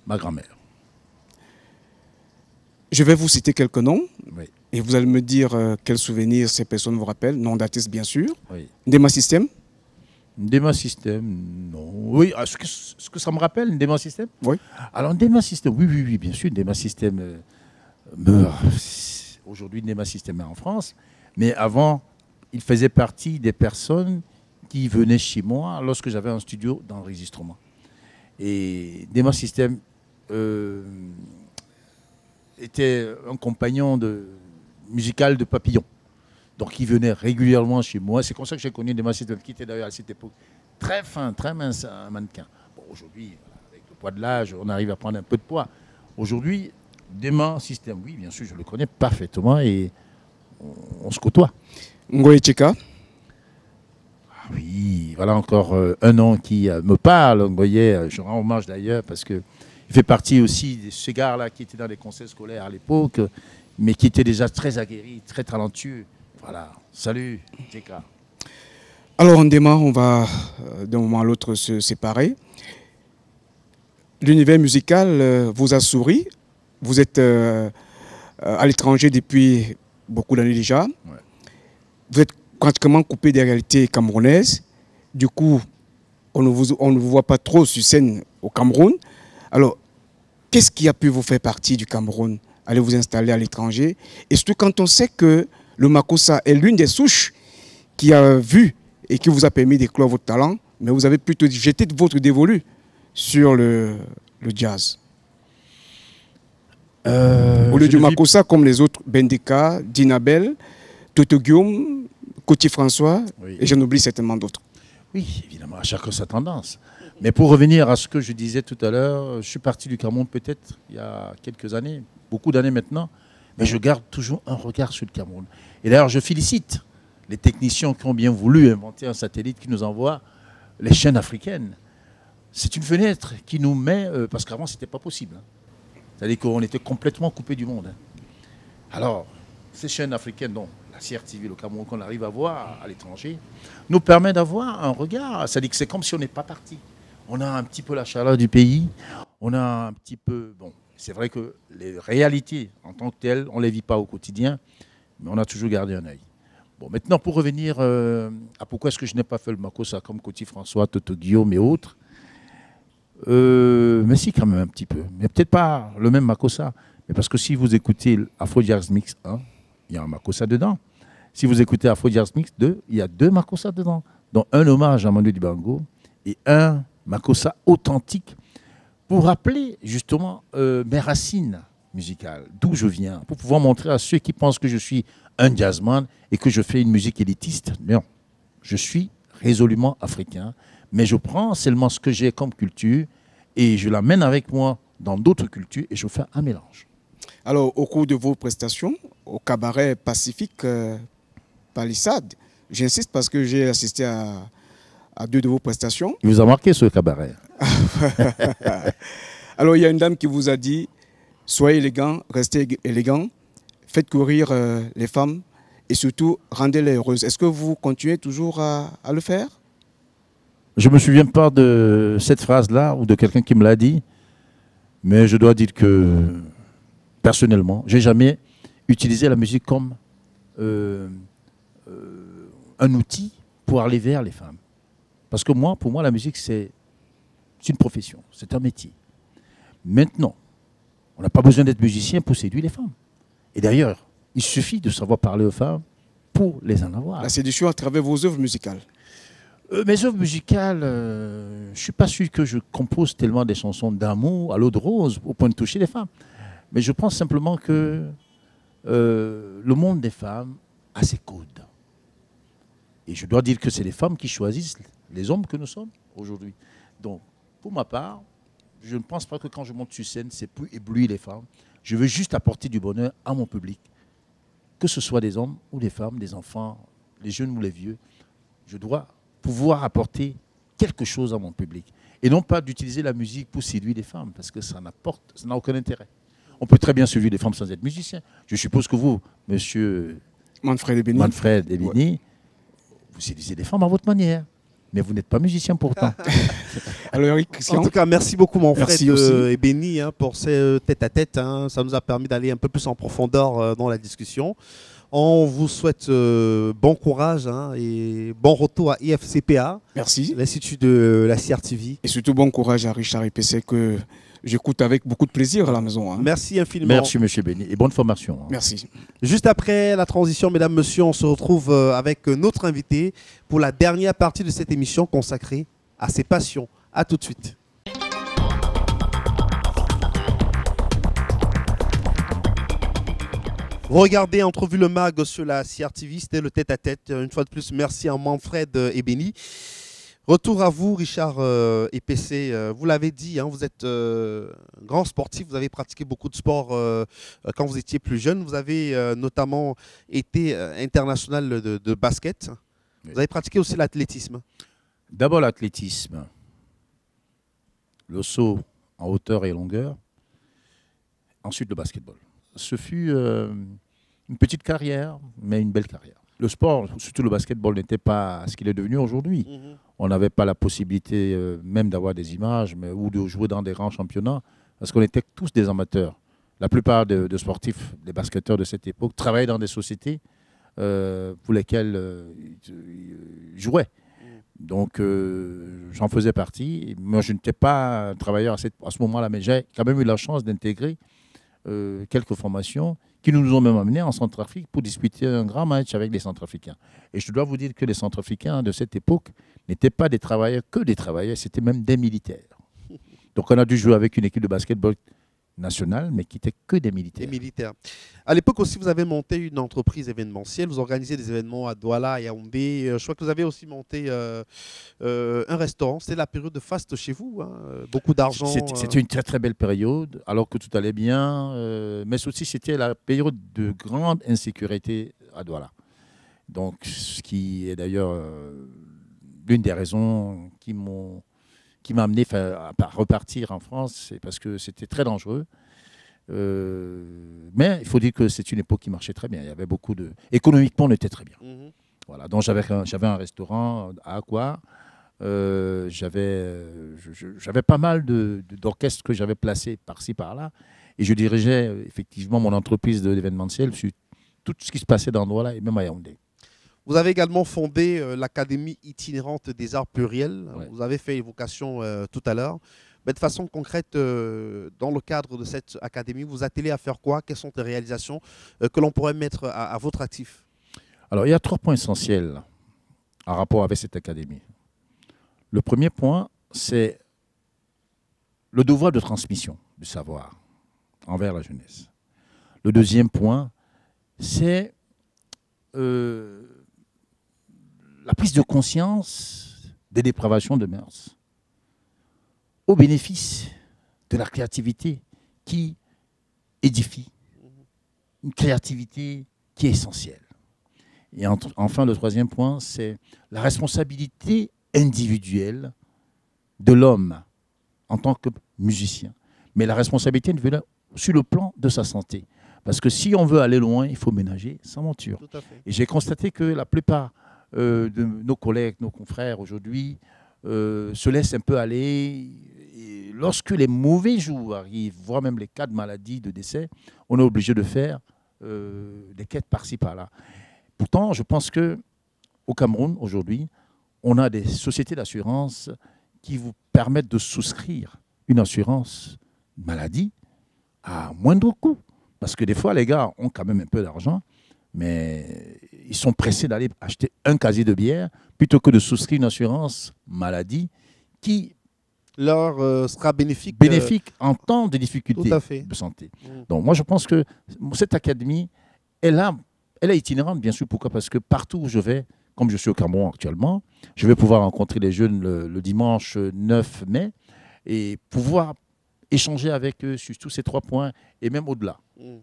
Ma grand-mère. Je vais vous citer quelques noms. Oui. Et vous allez me dire quels souvenirs ces personnes vous rappellent. Nom d'artiste, bien sûr. Oui. Ndema System? Ndema System, non. Oui, ce que ça me rappelle, Ndema System? Oui. Alors, Ndema System, oui, bien sûr. Ndema System meurt. Aujourd'hui, Ndema System est en France. Mais avant, il faisait partie des personnes qui venaient chez moi lorsque j'avais un studio d'enregistrement. Et Ndema System était un compagnon musical de Papillon. Donc il venait régulièrement chez moi. C'est comme ça que j'ai connu Ndema System, qui était d'ailleurs à cette époque très fin, très mince, un mannequin. Bon, aujourd'hui, avec le poids de l'âge, on arrive à prendre un peu de poids. Aujourd'hui, Ndema System, oui, bien sûr, je le connais parfaitement et on se côtoie. Ngoye Cheka? Oui, voilà encore un nom qui me parle. Ngoye, je rends hommage d'ailleurs parce qu'il fait partie aussi de ce gars-là qui était dans les conseils scolaires à l'époque, mais qui était déjà très aguerri, très talentueux. Voilà, salut, Teka. Alors, Ndema, on va d'un moment à l'autre se séparer. L'univers musical vous a souri. Vous êtes à l'étranger depuis beaucoup d'années déjà. Ouais. Vous êtes pratiquement coupé des réalités camerounaises. Du coup, on ne vous voit pas trop sur scène au Cameroun. Alors, qu'est-ce qui a pu vous faire partie du Cameroun, aller vous installer à l'étranger? Et surtout quand on sait que le Makossa est l'une des souches qui a vu et qui vous a permis d'éclore votre talent, mais vous avez plutôt jeté votre dévolu sur le jazz. Au lieu du Makossa, comme les autres, Bendeka, Dinabel, Toto Guillaume, Coty François, oui. Et j'en oublie certainement d'autres. Oui, évidemment, à chacun sa tendance. Mais pour revenir à ce que je disais tout à l'heure, je suis parti du Cameroun peut-être il y a quelques années, beaucoup d'années maintenant, mais je garde toujours un regard sur le Cameroun. Et d'ailleurs, je félicite les techniciens qui ont bien voulu inventer un satellite qui nous envoie les chaînes africaines. C'est une fenêtre qui nous met, parce qu'avant, ce n'était pas possible. C'est-à-dire qu'on était complètement coupé du monde. Alors, ces chaînes africaines, dont la CRTV, le Cameroun, qu'on arrive à voir à l'étranger, nous permet d'avoir un regard. C'est-à-dire que c'est comme si on n'est pas parti. On a un petit peu la chaleur du pays, on a un petit peu... Bon, c'est vrai que les réalités en tant que telles, on ne les vit pas au quotidien, mais on a toujours gardé un œil. Bon, maintenant, pour revenir à pourquoi est-ce que je n'ai pas fait le Makossa comme Coty François, Toto Guillaume et autres, mais si, quand même un petit peu. Mais peut-être pas le même Makossa. Mais parce que si vous écoutez Afro Jazz Mix 1, il y a un Makossa dedans. Si vous écoutez Afro Jazz Mix 2, il y a 2 Makossa dedans. Donc un hommage à Manu Dibango et un Makossa authentique pour rappeler justement mes racines musicales, d'où je viens, pour pouvoir montrer à ceux qui pensent que je suis un jazzman et que je fais une musique élitiste. Non, je suis résolument africain, mais je prends seulement ce que j'ai comme culture et je l'amène avec moi dans d'autres cultures et je fais un mélange. Alors, au cours de vos prestations, au cabaret Pacifique Palissade, j'insiste parce que j'ai assisté à 2 de vos prestations. Il vous a marqué ce cabaret? Alors, il y a une dame qui vous a dit, soyez élégant, restez élégant, faites courir les femmes et surtout, rendez-les heureuses. Est-ce que vous continuez toujours à le faire? Je ne me souviens pas de cette phrase-là ou de quelqu'un qui me l'a dit, mais je dois dire que, personnellement, je n'ai jamais utilisé la musique comme un outil pour aller vers les femmes. Parce que moi, pour moi, la musique, c'est une profession, c'est un métier. Maintenant, on n'a pas besoin d'être musicien pour séduire les femmes. Et d'ailleurs, il suffit de savoir parler aux femmes pour les en avoir. La séduction à travers vos œuvres musicales. Mes œuvres musicales, je ne suis pas sûr que je compose tellement des chansons d'amour à l'eau de rose au point de toucher les femmes. Mais je pense simplement que le monde des femmes a ses codes. Et je dois dire que c'est les femmes qui choisissent les hommes que nous sommes aujourd'hui. Donc, pour ma part, je ne pense pas que quand je monte sur scène, c'est pour éblouir les femmes. Je veux juste apporter du bonheur à mon public. Que ce soit des hommes ou des femmes, des enfants, les jeunes ou les vieux. Je dois pouvoir apporter quelque chose à mon public. Et non pas d'utiliser la musique pour séduire les femmes, parce que ça n'a aucun intérêt. On peut très bien séduire les femmes sans être musicien. Je suppose que vous, monsieur Manfred Ebeni, ouais, vous séduisez des femmes à votre manière. Mais vous n'êtes pas musicien pourtant. Alors Eric, Christian. En tout cas, merci beaucoup mon frère Merci aussi. Ebeni pour ces tête-à-tête. Ça nous a permis d'aller un peu plus en profondeur dans la discussion. On vous souhaite bon courage et bon retour à IFCPA, Merci. l'Institut de la CRTV. Et surtout bon courage à Richard Epessé que j'écoute avec beaucoup de plaisir à la maison. Hein. Merci infiniment. Merci monsieur Béni et bonne formation. Hein. Merci. Juste après la transition, mesdames, messieurs, on se retrouve avec notre invité pour la dernière partie de cette émission consacrée à ses passions. À tout de suite. Regardez Entrevue le Mag sur la CRTV, c'était le tête-à-tête. Une fois de plus, merci à Manfred Ebeni. Retour à vous, Richard Epessé. Vous l'avez dit, hein, vous êtes grand sportif, vous avez pratiqué beaucoup de sport quand vous étiez plus jeune. Vous avez notamment été international de basket. Oui. Vous avez pratiqué aussi l'athlétisme. D'abord l'athlétisme, le saut en hauteur et longueur, ensuite le basketball. Ce fut une petite carrière, mais une belle carrière. Le sport, surtout le basketball, n'était pas ce qu'il est devenu aujourd'hui. On n'avait pas la possibilité même d'avoir des images ou de jouer dans des grands championnats, parce qu'on était tous des amateurs. La plupart de sportifs, des basketteurs de cette époque, travaillaient dans des sociétés pour lesquelles ils jouaient. Donc, j'en faisais partie. Moi, je n'étais pas un travailleur à ce moment-là, mais j'ai quand même eu la chance d'intégrer quelques formations qui nous ont même amenés en Centrafrique pour disputer un grand match avec les Centrafricains. Et je dois vous dire que les Centrafricains de cette époque n'étaient pas des travailleurs, c'était même des militaires. Donc on a dû jouer avec une équipe de basketball nationale, mais qui n'était que des militaires. Des militaires. À l'époque aussi, vous avez monté une entreprise événementielle, vous organisez des événements à Douala, à Yaoundé. Je crois que vous avez aussi monté un restaurant. C'était la période de faste chez vous, hein. Beaucoup d'argent. C'était une très très belle période, alors que tout allait bien, mais aussi c'était la période de grande insécurité à Douala. Donc, ce qui est d'ailleurs l'une des raisons qui m'a amené à repartir en France, c'est parce que c'était très dangereux. Mais il faut dire que c'est une époque qui marchait très bien. Il y avait beaucoup de... Économiquement, on était très bien. Mhm. Voilà. Donc j'avais un restaurant à Aqua. J'avais pas mal d'orchestres que j'avais placés par-ci, par-là. Et je dirigeais effectivement mon entreprise d'événementiel sur tout ce qui se passait dans l'endroit-là et même à Yaoundé. Vous avez également fondé l'Académie itinérante des arts pluriels. Ouais. Vous avez fait évocation tout à l'heure. Mais de façon concrète, dans le cadre de cette académie, vous attelez à faire quoi? Quelles sont les réalisations que l'on pourrait mettre à votre actif? Alors, il y a 3 points essentiels en rapport avec cette académie. Le premier point, c'est le devoir de transmission du savoir envers la jeunesse. Le deuxième point, c'est la prise de conscience des dépravations de mœurs au bénéfice de la créativité qui édifie, une créativité qui est essentielle. Et enfin, le troisième point, c'est la responsabilité individuelle de l'homme en tant que musicien, mais la responsabilité individuelle sur le plan de sa santé. Parce que si on veut aller loin, il faut ménager sa monture. Tout à fait. Et j'ai constaté que la plupart de nos collègues, nos confrères aujourd'hui, se laissent un peu aller. Et lorsque les mauvais jours arrivent, voire même les cas de maladie, de décès, on est obligé de faire des quêtes par-ci, par-là. Pourtant, je pense qu'au Cameroun, aujourd'hui, on a des sociétés d'assurance qui vous permettent de souscrire une assurance maladie à moindre coût. Parce que des fois, les gars ont quand même un peu d'argent, mais ils sont pressés d'aller acheter un casier de bière plutôt que de souscrire une assurance maladie qui Leur sera bénéfique. bénéfique en temps de difficultés Tout à fait. de santé. Mm. Donc moi, je pense que cette académie, elle est itinérante, bien sûr. Pourquoi? Parce que partout où je vais, comme je suis au Cameroun actuellement, je vais pouvoir rencontrer les jeunes le dimanche 9 mai et pouvoir échanger avec eux sur tous ces 3 points et même au-delà. Mm.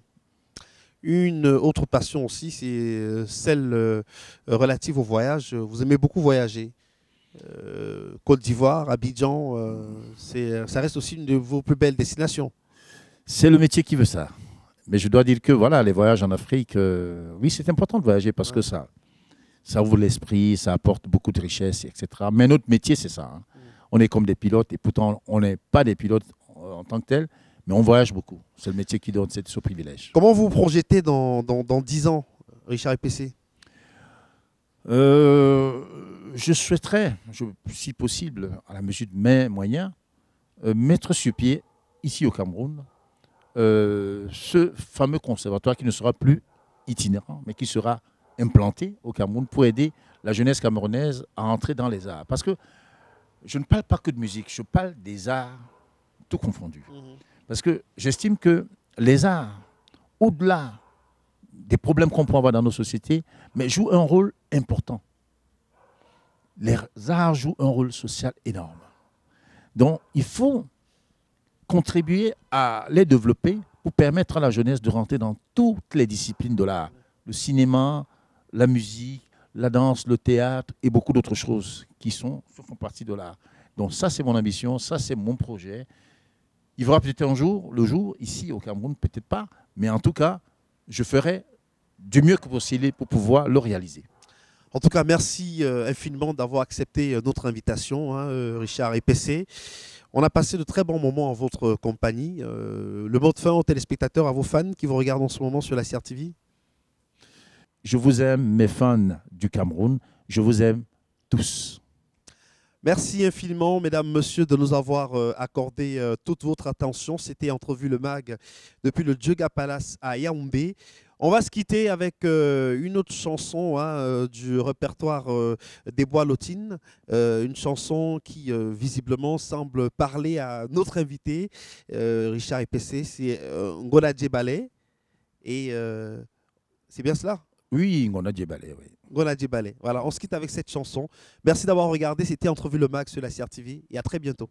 Une autre passion aussi, c'est celle relative au voyage. Vous aimez beaucoup voyager. Côte d'Ivoire, Abidjan, ça reste aussi une de vos plus belles destinations. C'est le métier qui veut ça. Mais je dois dire que voilà, les voyages en Afrique, oui, c'est important de voyager parce que ça ouvre l'esprit, ça apporte beaucoup de richesses, etc. Mais notre métier, c'est ça. Hein. On est comme des pilotes et pourtant, on n'est pas des pilotes en tant que tels, mais on voyage beaucoup. C'est le métier qui donne ce privilège. Comment vous vous projetez dans 10 ans, Richard EPC? Je souhaiterais, si possible, à la mesure de mes moyens, mettre sur pied, ici au Cameroun, ce fameux conservatoire qui ne sera plus itinérant, mais qui sera implanté au Cameroun pour aider la jeunesse camerounaise à entrer dans les arts. Parce que je ne parle pas que de musique, je parle des arts tout confondus. Parce que j'estime que les arts, au-delà des problèmes qu'on peut avoir dans nos sociétés, mais jouent un rôle important. Les arts jouent un rôle social énorme. Donc, il faut contribuer à les développer pour permettre à la jeunesse de rentrer dans toutes les disciplines de l'art. Le cinéma, la musique, la danse, le théâtre et beaucoup d'autres choses qui font partie de l'art. Donc ça, c'est mon ambition, ça, c'est mon projet. Il y aura peut-être un jour, le jour, ici au Cameroun, peut-être pas, mais en tout cas, je ferai du mieux que possible pour pouvoir le réaliser. En tout cas, merci infiniment d'avoir accepté notre invitation, hein, Richard EPC. On a passé de très bons moments en votre compagnie. Le mot de fin aux téléspectateurs, à vos fans qui vous regardent en ce moment sur la CRTV. Je vous aime, mes fans du Cameroun. Je vous aime tous. Merci infiniment, mesdames, messieurs, de nous avoir accordé toute votre attention. C'était Entrevue le Mag depuis le Djega Palace à Yaoundé. On va se quitter avec une autre chanson du répertoire des Bois Lotines. Une chanson qui visiblement semble parler à notre invité, Richard EPC. C'est Ngona Djebale. Et c'est bien cela? Oui, Ngona Djebale, oui. Ngona Djebale. Voilà, on se quitte avec cette chanson. Merci d'avoir regardé. C'était Entrevue le Mag sur la CRTV. Et à très bientôt.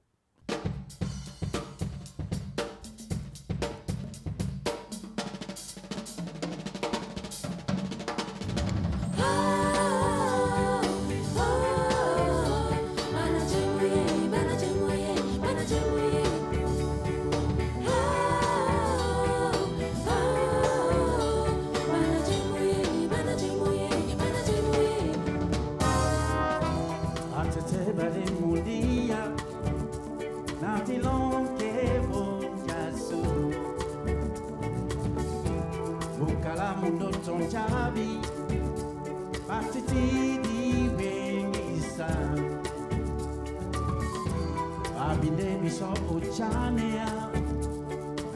chania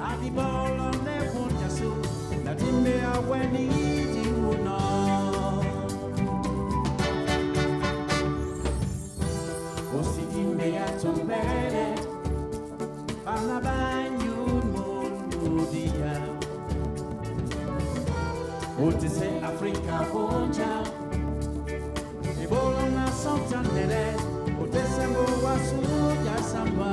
adi bolo ne punjasu na timbe aweni jimuno osi timbe atombele bana banyu mundudia otise Afrika bonja ebolo na santanele otesembo wasu ya samba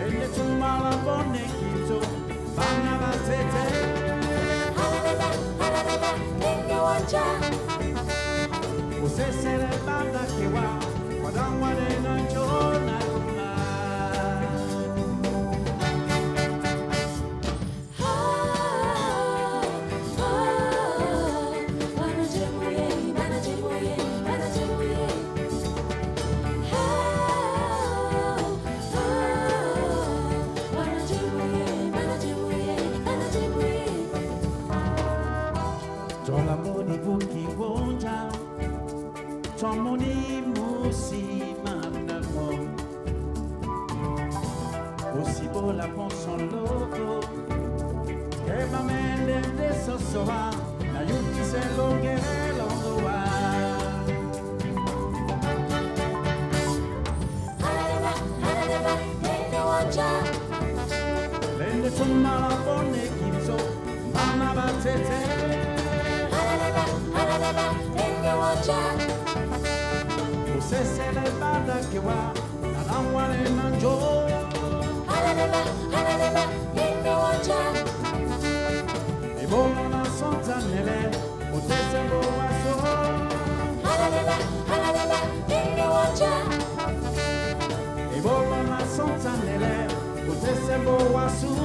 ende tumala bone kito bana batete usesere banda kiwa wadangwane na chona kuma Tomoni musi manamo aussi beau la pon son logo che va mende de sosoa na yuki se longere longoa lende tumala bone kimso mama batete usesele bada kiwa na nangwane nanjo ebolo na santanele utesembo waso ebolo na santanele utesembo waso